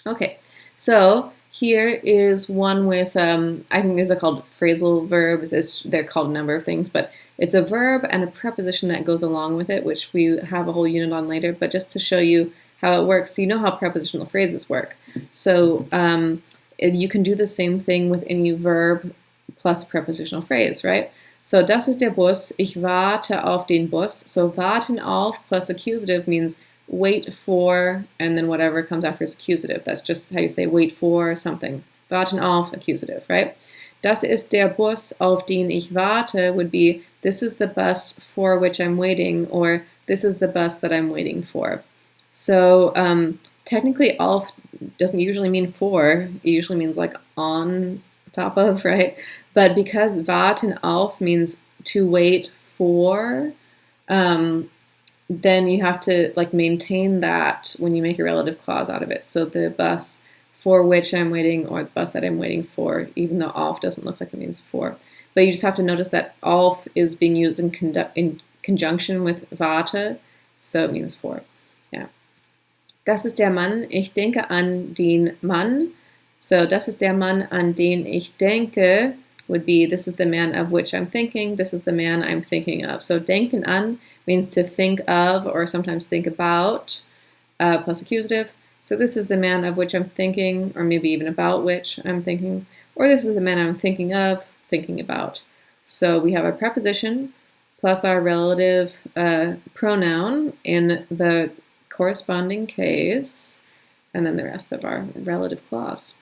Okay, so here is one with, I think these are called phrasal verbs. They're called a number of things, but it's a verb and a preposition that goes along with it, which we have a whole unit on later, but just to show you how it works, so you know how prepositional phrases work. So you can do the same thing with any verb plus prepositional phrase, right? So das ist der Bus, ich warte auf den Bus. So warten auf plus accusative means wait for, and then whatever comes after is accusative. That's just how you say wait for something. Warten auf, accusative, right? Das ist der Bus, auf den ich warte would be, this is the bus for which I'm waiting, or this is the bus that I'm waiting for. So technically auf doesn't usually mean for, it usually means like on top of, right? But because warten auf means to wait for, then you have to like maintain that when you make a relative clause out of it. So the bus for which I'm waiting, or the bus that I'm waiting for, even though auf doesn't look like it means for. But you just have to notice that auf is being used in conjunction with warte, so it means for. Yeah. Das ist der Mann, ich denke an den Mann. So das ist der Mann, an den ich denke would be, this is the man of which I'm thinking, this is the man I'm thinking of. So denken an means to think of, or sometimes think about, plus accusative. So this is the man of which I'm thinking, or maybe even about which I'm thinking, or this is the man I'm thinking of, thinking about. So we have a preposition plus our relative pronoun in the corresponding case, and then the rest of our relative clause.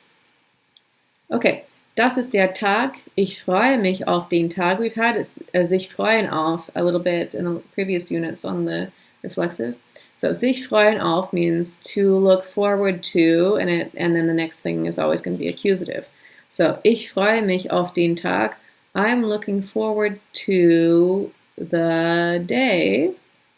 Okay, das ist der Tag. Ich freue mich auf den Tag. We've had sich freuen auf a little bit in the previous units on the reflexive. So sich freuen auf means to look forward to, and then the next thing is always going to be accusative. So ich freue mich auf den Tag. I'm looking forward to the day.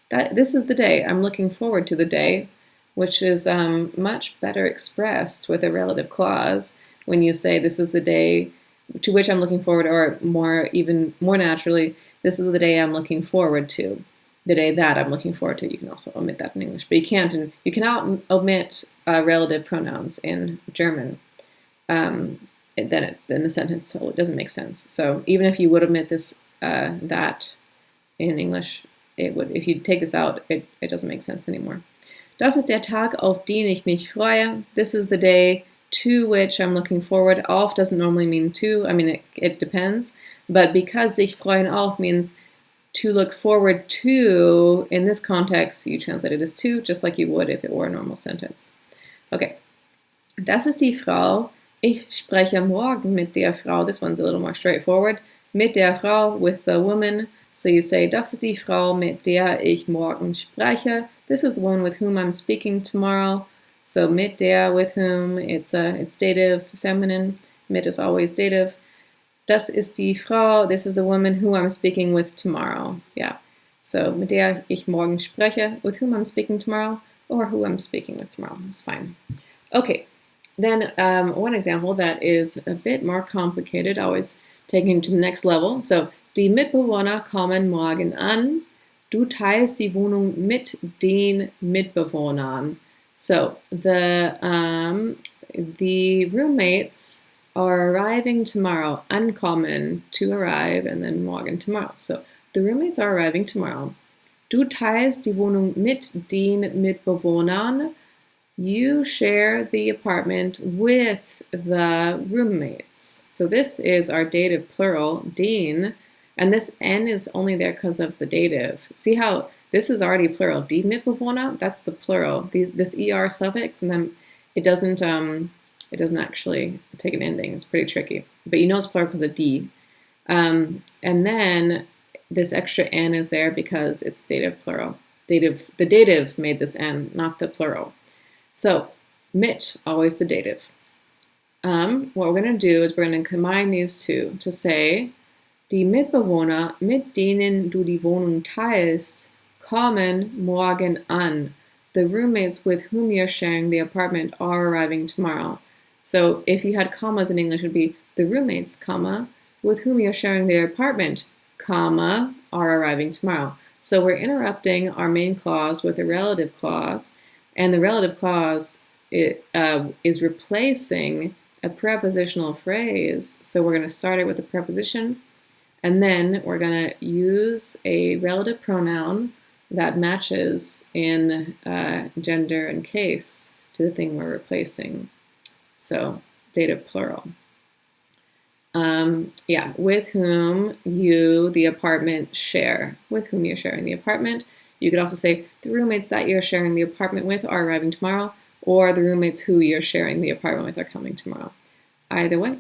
This is the day. I'm looking forward to the day, which is much better expressed with a relative clause when you say this is the day to which I'm looking forward, or even more naturally, this is the day I'm looking forward to. The day that I'm looking forward to. You can also omit that in English, but you cannot omit relative pronouns in German. Then the sentence, so it doesn't make sense. So even if you would omit this that in English, it would. If you take this out, it doesn't make sense anymore. Das ist der Tag, auf den ich mich freue. This is the day to which I'm looking forward. Auf doesn't normally mean to. I mean, it depends. But because sich freuen auf means to look forward to, in this context, you translate it as to, just like you would if it were a normal sentence. Okay. Das ist die Frau. Ich spreche morgen mit der Frau. This one's a little more straightforward. Mit der Frau, with the woman. So you say, das ist die Frau, mit der ich morgen spreche. This is the one with whom I'm speaking tomorrow. So mit der, with whom, it's dative, feminine. Mit is always dative. Das ist die Frau, this is the woman who I'm speaking with tomorrow. Yeah. So mit der ich morgen spreche, with whom I'm speaking tomorrow, or who I'm speaking with tomorrow. That's fine. Okay. Then one example that is a bit more complicated, always taking it to the next level. So, die Mitbewohner kommen morgen an. Du teilst die Wohnung mit den Mitbewohnern. So the roommates are arriving tomorrow. Ankommen, to arrive, and then morgen, tomorrow. So the roommates are arriving tomorrow. Du teilst die Wohnung mit den Mitbewohnern. You share the apartment with the roommates. So this is our dative plural, den, and this N is only there because of the dative. See how this is already plural. Die Mitbewohner, that's the plural. This ER suffix, and then it doesn't actually take an ending. It's pretty tricky. But you know it's plural because of die. And then this extra N is there because it's dative plural. The dative made this N, not the plural. So, mit, always the dative. What we're going to do is we're going to combine these two to say, die Mitbewohner, mit denen du die Wohnung teilst, kommen morgen an. The roommates with whom you're sharing the apartment are arriving tomorrow. So if you had commas in English, it would be the roommates, comma, with whom you're sharing the apartment, comma, are arriving tomorrow. So we're interrupting our main clause with a relative clause, and the relative clause is replacing a prepositional phrase. So we're going to start it with a preposition, and then we're going to use a relative pronoun that matches in gender and case to the thing we're replacing. So dative plural. With whom you, the apartment, share. With whom you're sharing the apartment. You could also say the roommates that you're sharing the apartment with are arriving tomorrow, or the roommates who you're sharing the apartment with are coming tomorrow. either way.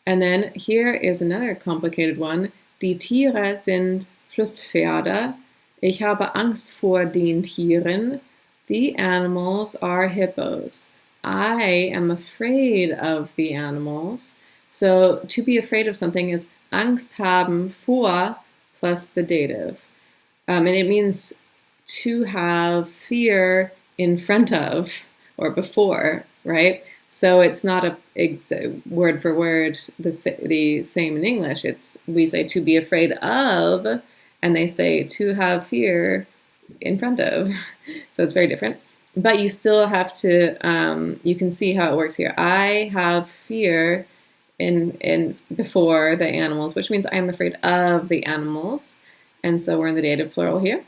And then here is another complicated one. Die Tiere sind Flusspferde. Ich habe Angst vor den Tieren. The animals are hippos. I am afraid of the animals. So to be afraid of something is Angst haben vor plus the dative. And it means to have fear in front of or before, right? So it's not a word for word the same in English. We say to be afraid of, and they say to have fear in front of. So it's very different. But you still have to, you can see how it works here. I have fear in before the animals, which means I am afraid of the animals. And so we're in the dative plural here.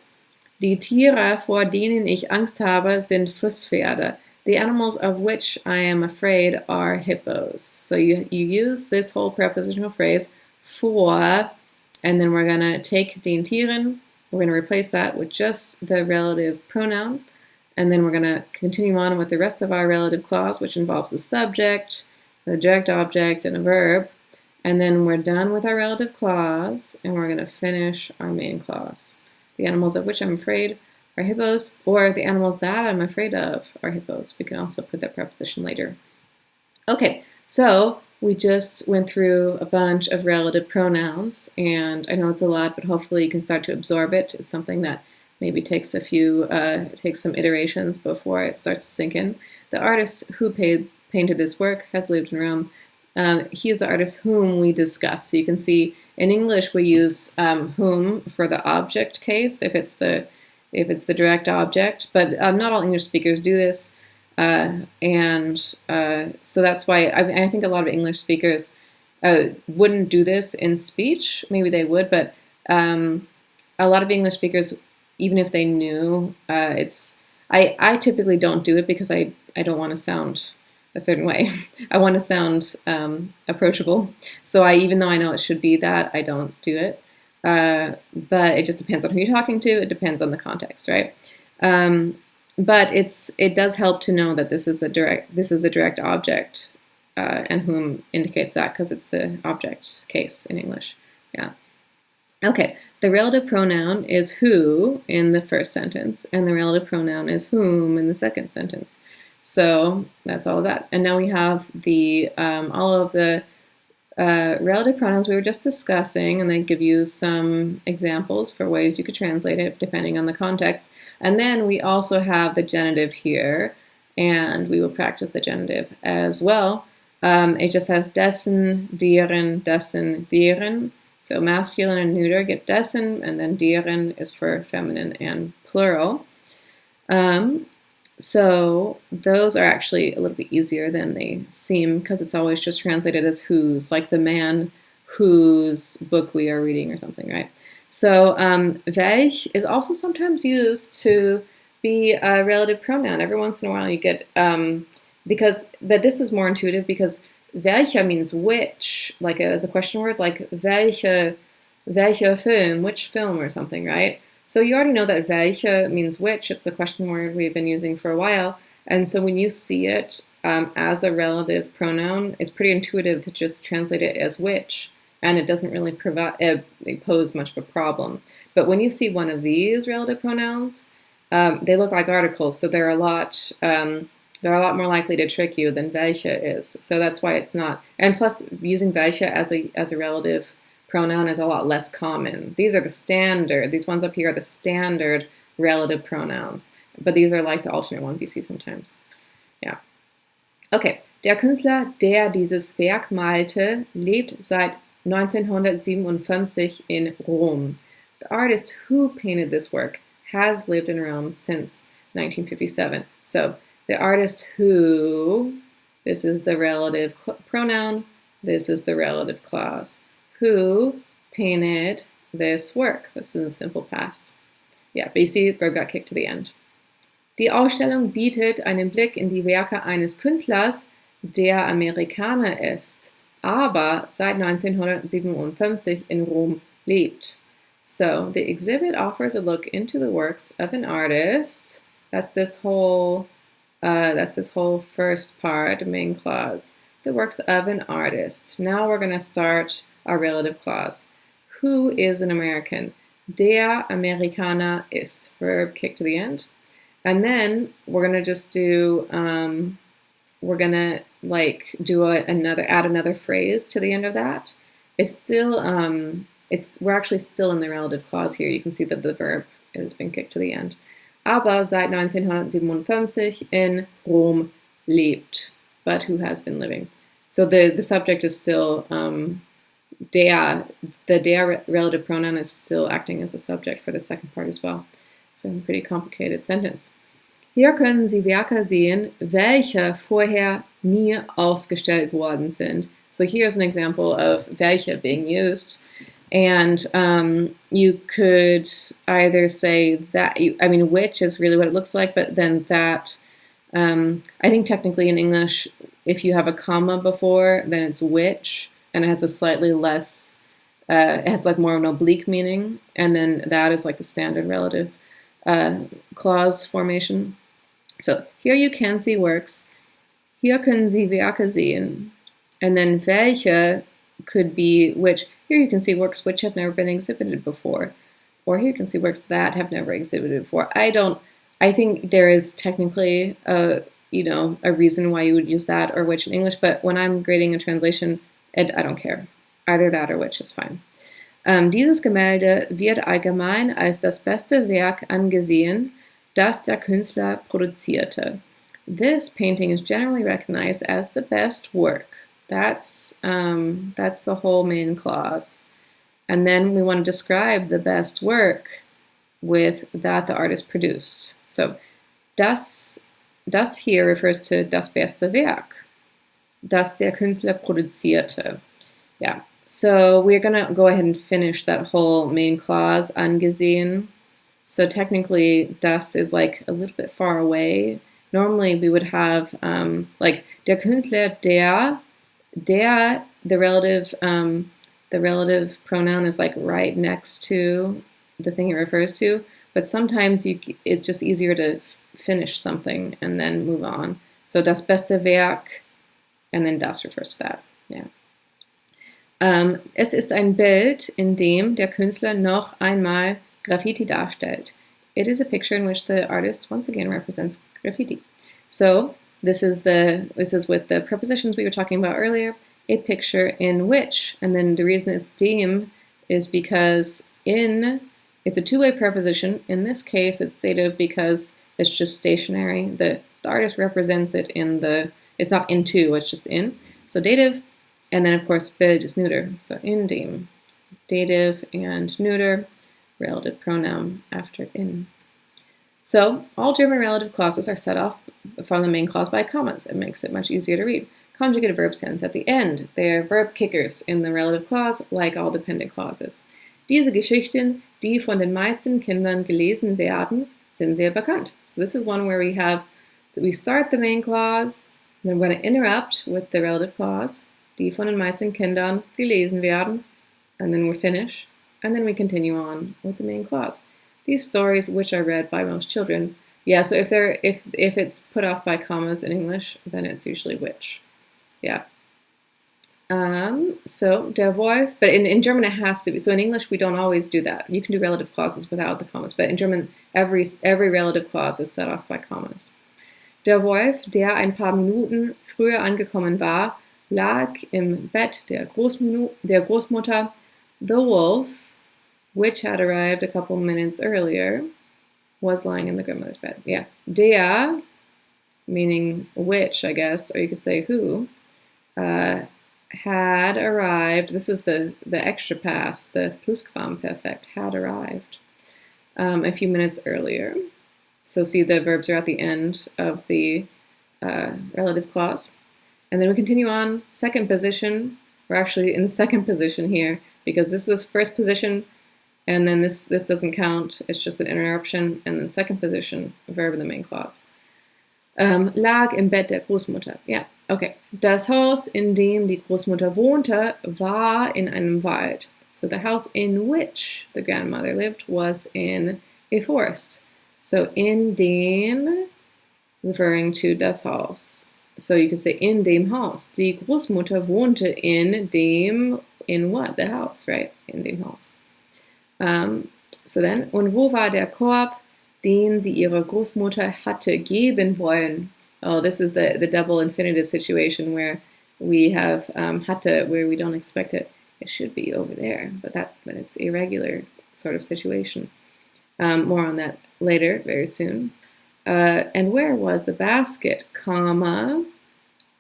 Die Tiere, vor denen ich Angst habe, sind Flusspferde. The animals of which I am afraid are hippos. So you use this whole prepositional phrase, vor, and then we're going to take den Tieren, we're going to replace that with just the relative pronoun, and then we're going to continue on with the rest of our relative clause, which involves the subject, the direct object, and a verb. And then we're done with our relative clause, and we're going to finish our main clause. The animals of which I'm afraid are hippos, or the animals that I'm afraid of are hippos. We can also put that preposition later. Okay, so we just went through a bunch of relative pronouns, and I know it's a lot, but hopefully you can start to absorb it. It's something that maybe takes some iterations before it starts to sink in. The artist who painted this work has lived in Rome. He is the artist whom we discuss. So you can see in English we use whom for the object case if it's the direct object, but not all English speakers do this, so that's why I think a lot of English speakers wouldn't do this in speech. Maybe they would, but a lot of English speakers, even if they knew, I typically don't do it because I don't want to sound a certain way. I want to sound approachable. So even though I know it should be that, I don't do it. But it just depends on who you're talking to. It depends on the context, right? But it does help to know that this is a direct object, and whom indicates that because it's the object case in English. Yeah. Okay. The relative pronoun is who in the first sentence, and the relative pronoun is whom in the second sentence. So that's all of that. And now we have the all of the relative pronouns we were just discussing, and they give you some examples for ways you could translate it depending on the context. And then we also have the genitive here, and we will practice the genitive as well. It just has dessen, deren. So masculine and neuter get dessen, and then deren is for feminine and plural. So those are actually a little bit easier than they seem because it's always just translated as whose, like the man whose book we are reading or something, right? So welch is also sometimes used to be a relative pronoun. Every once in a while you get, but this is more intuitive because welcher means which, like as a question word, like welcher Film, which film or something, right? So you already know that welche means which. It's a question word we've been using for a while. And so when you see it as a relative pronoun, it's pretty intuitive to just translate it as which. And it doesn't really pose much of a problem. But when you see one of these relative pronouns, they look like articles. So they're a lot more likely to trick you than welche is. So that's why it's not. And plus, using welche as a relative pronoun is a lot less common. These are the standard, these ones up here are the standard relative pronouns, but these are like the alternate ones you see sometimes. Yeah. Okay, der Künstler, der dieses Werk malte, lebt seit 1957 in Rom. The artist who painted this work has lived in Rome since 1957. So the artist who, this is the relative pronoun, this is the relative clause. Who painted this work? This is a simple past. Yeah, but you see, the verb got kicked to the end. Die Ausstellung bietet einen Blick in die Werke eines Künstlers, der Amerikaner ist, aber seit 1957 in Rom lebt. So the exhibit offers a look into the works of an artist. That's this whole first part, main clause. the works of an artist. Now we're going to start our relative clause. Who is an American? Der Amerikaner ist. Verb kick to the end. And then we're going to just do, we're going to add another phrase to the end of that. It's still, we're actually still in the relative clause here. You can see that the verb has been kicked to the end. Aber seit 1957 in Rom lebt. But who has been living. So the subject is still der. The der relative pronoun is still acting as a subject for the second part as well. So a pretty complicated sentence. Hier können Sie Werke sehen, welche vorher nie ausgestellt worden sind. So here's an example of welche being used. And you could either say that, which is really what it looks like, but then that, I think technically in English, if you have a comma before, then it's which, and it has a slightly less, it has like more of an oblique meaning, and then that is like the standard relative clause formation. So here you can see works, hier können Sie Werke sehen, and then welche could be which. Here you can see works which have never been exhibited before, or here you can see works that have never exhibited before. I think there is technically a reason why you would use that or which in English, but when I'm grading a translation, I don't care. Either that or which is fine. Dieses Gemälde wird allgemein als das beste Werk angesehen, das der Künstler produzierte. This painting is generally recognized as the best work. That's the whole main clause. And then we want to describe the best work with that the artist produced. So, das here refers to das beste Werk, das der Künstler produzierte. Yeah, so we're going to go ahead and finish that whole main clause, angesehen. So technically, das is like a little bit far away. Normally we would have like der Künstler, the relative pronoun is like right next to the thing it refers to. But sometimes it's just easier to finish something and then move on. So das beste Werk, and then das refers to that. Yeah. Es ist ein Bild, in dem der Künstler noch einmal Graffiti darstellt. It is a picture in which the artist once again represents graffiti. So this is with the prepositions we were talking about earlier. A picture in which, and then the reason it's dem is because it's a two-way preposition. In this case, it's dative because it's just stationary. The artist represents it it's not into, it's just in. So dative, and then of course Bild is neuter. So in dem, dative and neuter, relative pronoun after in. So all German relative clauses are set off from the main clause by commas. It makes it much easier to read. Conjugated verb tense at the end. They are verb kickers in the relative clause, like all dependent clauses. Diese Geschichten, die von den meisten Kindern gelesen werden, sind sehr bekannt. So this is one where we start the main clause, and then we're going to interrupt with the relative clause, die von den meisten Kindern gelesen werden, and then we finish, and then we continue on with the main clause. These stories which are read by most children. Yeah, so if it's put off by commas in English, then it's usually which. Yeah. So der Wolf, but in German it has to be. So in English we don't always do that. You can do relative clauses without the commas, but in German every relative clause is set off by commas. Der Wolf, der ein paar Minuten früher angekommen war, lag im Bett der Großmutter. The wolf, which had arrived a couple minutes earlier, was lying in the grandmother's bed. Yeah. Der, meaning which, I guess, or you could say who, had arrived. This is the extra pass, the Plusquamperfekt, had arrived a few minutes earlier. So see, the verbs are at the end of the relative clause. And then we continue on, second position. We're actually in the second position here because this is first position, and then this doesn't count. It's just an interruption, and then second position, verb in the main clause. Lag im Bett der Großmutter. Yeah, okay. Das Haus, in dem die Großmutter wohnte, war in einem Wald. So the house in which the grandmother lived was in a forest. So in dem, referring to das Haus. So you could say in dem Haus. Die Großmutter wohnte in what? The house, right? In dem Haus. So then, und wo war der Korb, den sie ihrer Großmutter hatte geben wollen? Oh, this is the double infinitive situation where we have hatte, where we don't expect it. It should be over there, but it's irregular sort of situation. More on that later, very soon. And where was the basket, comma,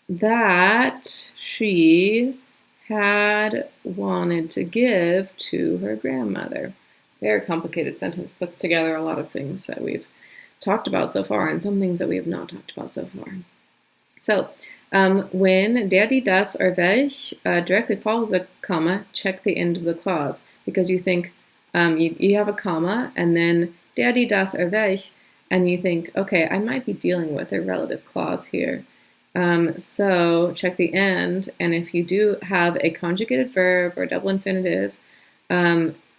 that she had wanted to give to her grandmother? Very complicated sentence, puts together a lot of things that we've talked about so far and some things that we have not talked about so far. So when der, die, das, or welch directly follows a comma, check the end of the clause, because you think you have a comma and then der, die, das, or welch, and you think, okay, I might be dealing with a relative clause here. So check the end, and if you do have a conjugated verb or double infinitive,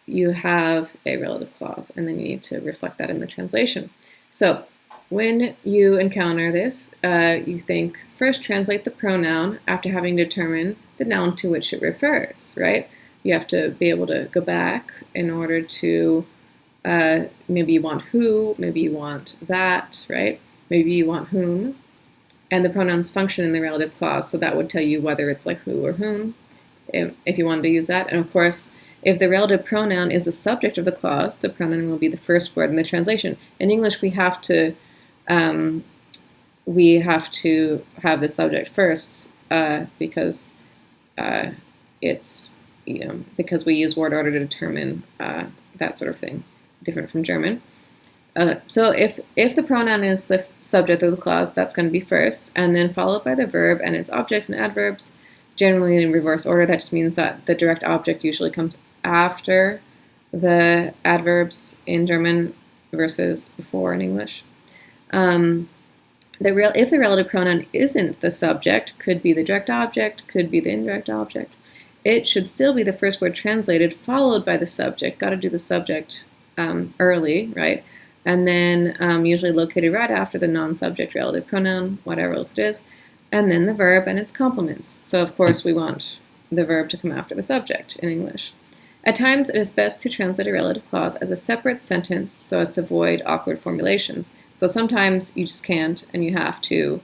you have a relative clause, and then you need to reflect that in the translation. So when you encounter this, you think, first translate the pronoun after having determined the noun to which it refers, right? You have to be able to go back in order to, maybe you want who, maybe you want that, right? Maybe you want whom. And the pronouns function in the relative clause, so that would tell you whether it's like who or whom, if you wanted to use that. And of course, if the relative pronoun is the subject of the clause, the pronoun will be the first word in the translation. In English, we have to have the subject first because it's, because we use word order to determine that sort of thing, different from German. So if the pronoun is the subject of the clause, that's going to be first, and then followed by the verb and its objects and adverbs, generally in reverse order. That just means that the direct object usually comes after the adverbs in German versus before in English. If the relative pronoun isn't the subject, could be the direct object, could be the indirect object, it should still be the first word translated, followed by the subject. Got to do the subject early, right? And then usually located right after the non-subject relative pronoun, whatever else it is, and then the verb and its complements. So of course we want the verb to come after the subject in English. At times it is best to translate a relative clause as a separate sentence so as to avoid awkward formulations. So sometimes you just can't, and you have to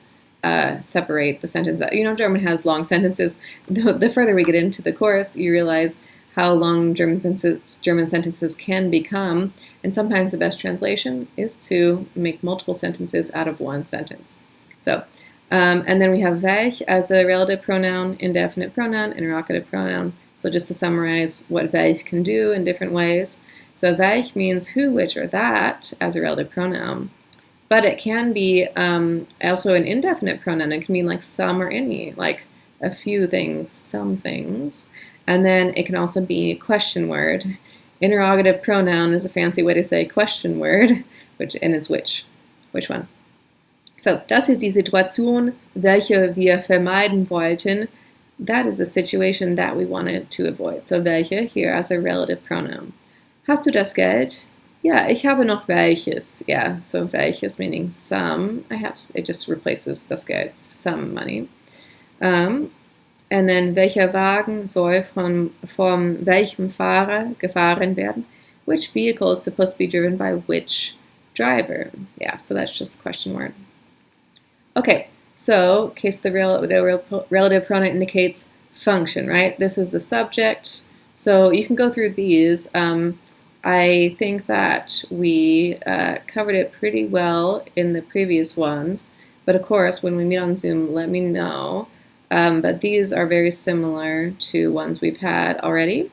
separate the sentence. German has long sentences. The further we get into the course, you realize how long German sentences can become, and sometimes the best translation is to make multiple sentences out of one sentence. So, and then we have welch as a relative pronoun, indefinite pronoun, interrogative pronoun. So just to summarize what welch can do in different ways. So welch means who, which, or that as a relative pronoun, but it can be also an indefinite pronoun. It can mean like some or any, like a few things, some things. And then it can also be a question word. Interrogative pronoun is a fancy way to say question word, and it's which one. So, das ist die Situation, welche wir vermeiden wollten. That is the situation that we wanted to avoid. So, welche here as a relative pronoun. Hast du das Geld? Ja, ich habe noch welches. Yeah, so welches meaning some. It just replaces das Geld, some money. And then, welcher Wagen soll von welchem Fahrer gefahren werden? Which vehicle is supposed to be driven by which driver? Yeah, so that's just a question word. Okay, so in case the relative pronoun indicates function, right? This is the subject. So you can go through these. I think that we covered it pretty well in the previous ones. But of course, when we meet on Zoom, let me know. But these are very similar to ones we've had already.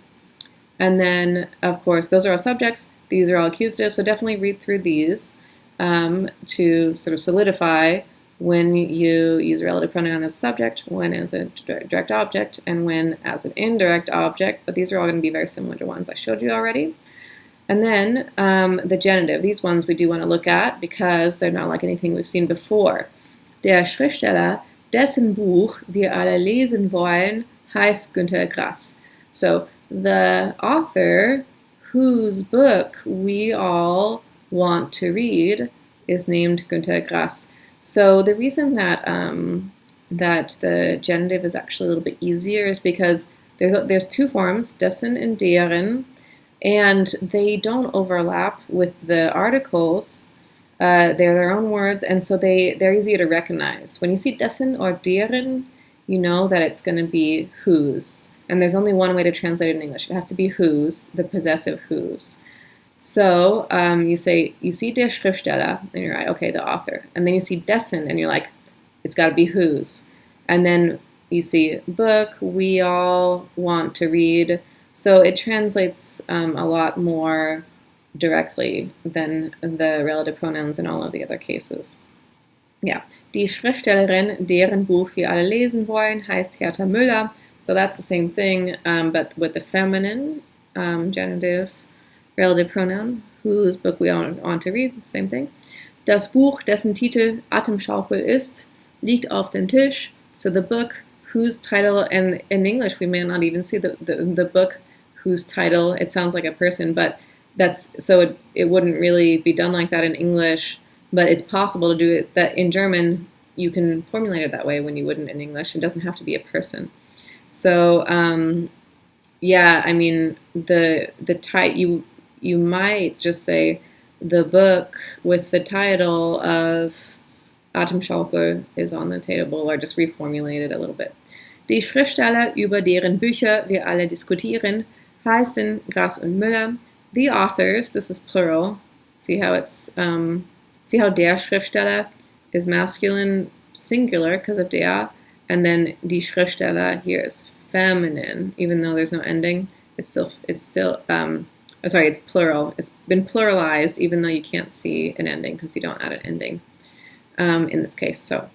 And then, of course, those are all subjects. These are all accusatives, so definitely read through these to sort of solidify when you use a relative pronoun as a subject, when as a direct object, and when as an indirect object. But these are all going to be very similar to ones I showed you already. And then the genitive. These ones we do want to look at because they're not like anything we've seen before. Der Schriftsteller, dessen Buch wir alle lesen wollen, heißt Günter Grass. So the author whose book we all want to read is named Günter Grass. So the reason that that the genitive is actually a little bit easier is because there's two forms, dessen and deren, and they don't overlap with the articles. They're their own words, and so they're easier to recognize. When you see dessen or deren, you know that it's going to be whose. And there's only one way to translate it in English. It has to be whose, the possessive whose. So you see der Schriftsteller, and you're like, okay, the author. And then you see dessen, and you're like, it's got to be whose. And then you see book, we all want to read. So it translates a lot more directly than the relative pronouns in all of the other cases. Yeah, die Schriftstellerin, deren Buch wir alle lesen wollen, heißt Hertha Müller. So that's the same thing, but with the feminine genitive relative pronoun, whose book we all want to read, same thing. Das Buch, dessen Titel Atemschaukel ist, liegt auf dem Tisch. So the book, whose title, and in English we may not even see the book, whose title, it sounds like a person, but it wouldn't really be done like that in English, but it's possible to do it that in German. You can formulate it that way when you wouldn't in English. It doesn't have to be a person. So yeah, I mean the you might just say the book with the title of Atemschaukel is on the table, or just reformulate it a little bit. Die Schriftsteller, über deren Bücher wir alle diskutieren, heißen Grass und Müller. The authors, this is plural. See how der Schriftsteller is masculine singular because of der, and then die Schriftsteller here is feminine, even though there's no ending. It's plural. It's been pluralized, even though you can't see an ending because you don't add an ending in this case. So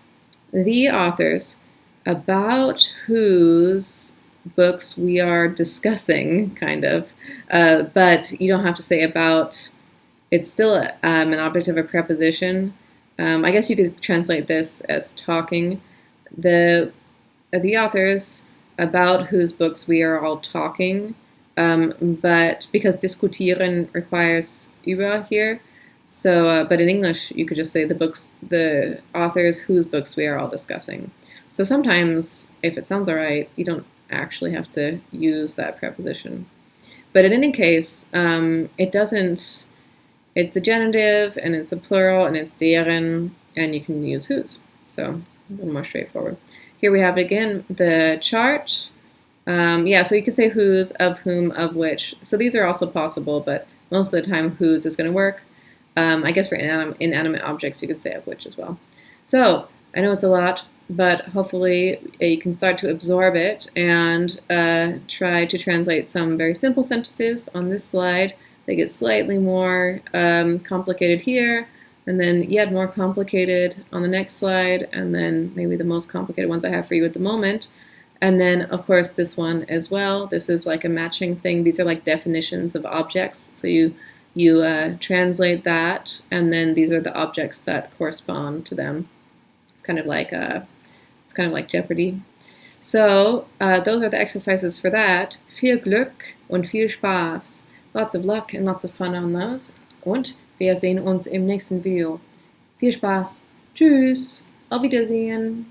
the authors, about whose books we are discussing, kind of, but you don't have to say about. It's still an object of a preposition. I guess you could translate this as talking. The authors about whose books we are all talking, but because diskutieren requires über here, so but in English you could just say the authors whose books we are all discussing. So sometimes, if it sounds alright, you don't actually have to use that preposition. But in any case, it doesn't. It's the genitive, and it's a plural, and it's deren, and you can use whose. So a little more straightforward. Here we have it again, the chart. Yeah, so you could say whose, of whom, of which. So these are also possible, but most of the time whose is going to work. I guess for inanimate objects, you could say of which as well. So I know it's a lot, but hopefully you can start to absorb it and try to translate some very simple sentences on this slide. They get slightly more complicated here, and then yet more complicated on the next slide, and then maybe the most complicated ones I have for you at the moment. And then, of course, this one as well. This is like a matching thing. These are like definitions of objects. So you translate that, and then these are the objects that correspond to them. It's kind of like Jeopardy. So those are the exercises for that. Viel Glück und viel Spaß. Lots of luck and lots of fun on those. Und wir sehen uns im nächsten Video. Viel Spaß. Tschüss. Auf Wiedersehen.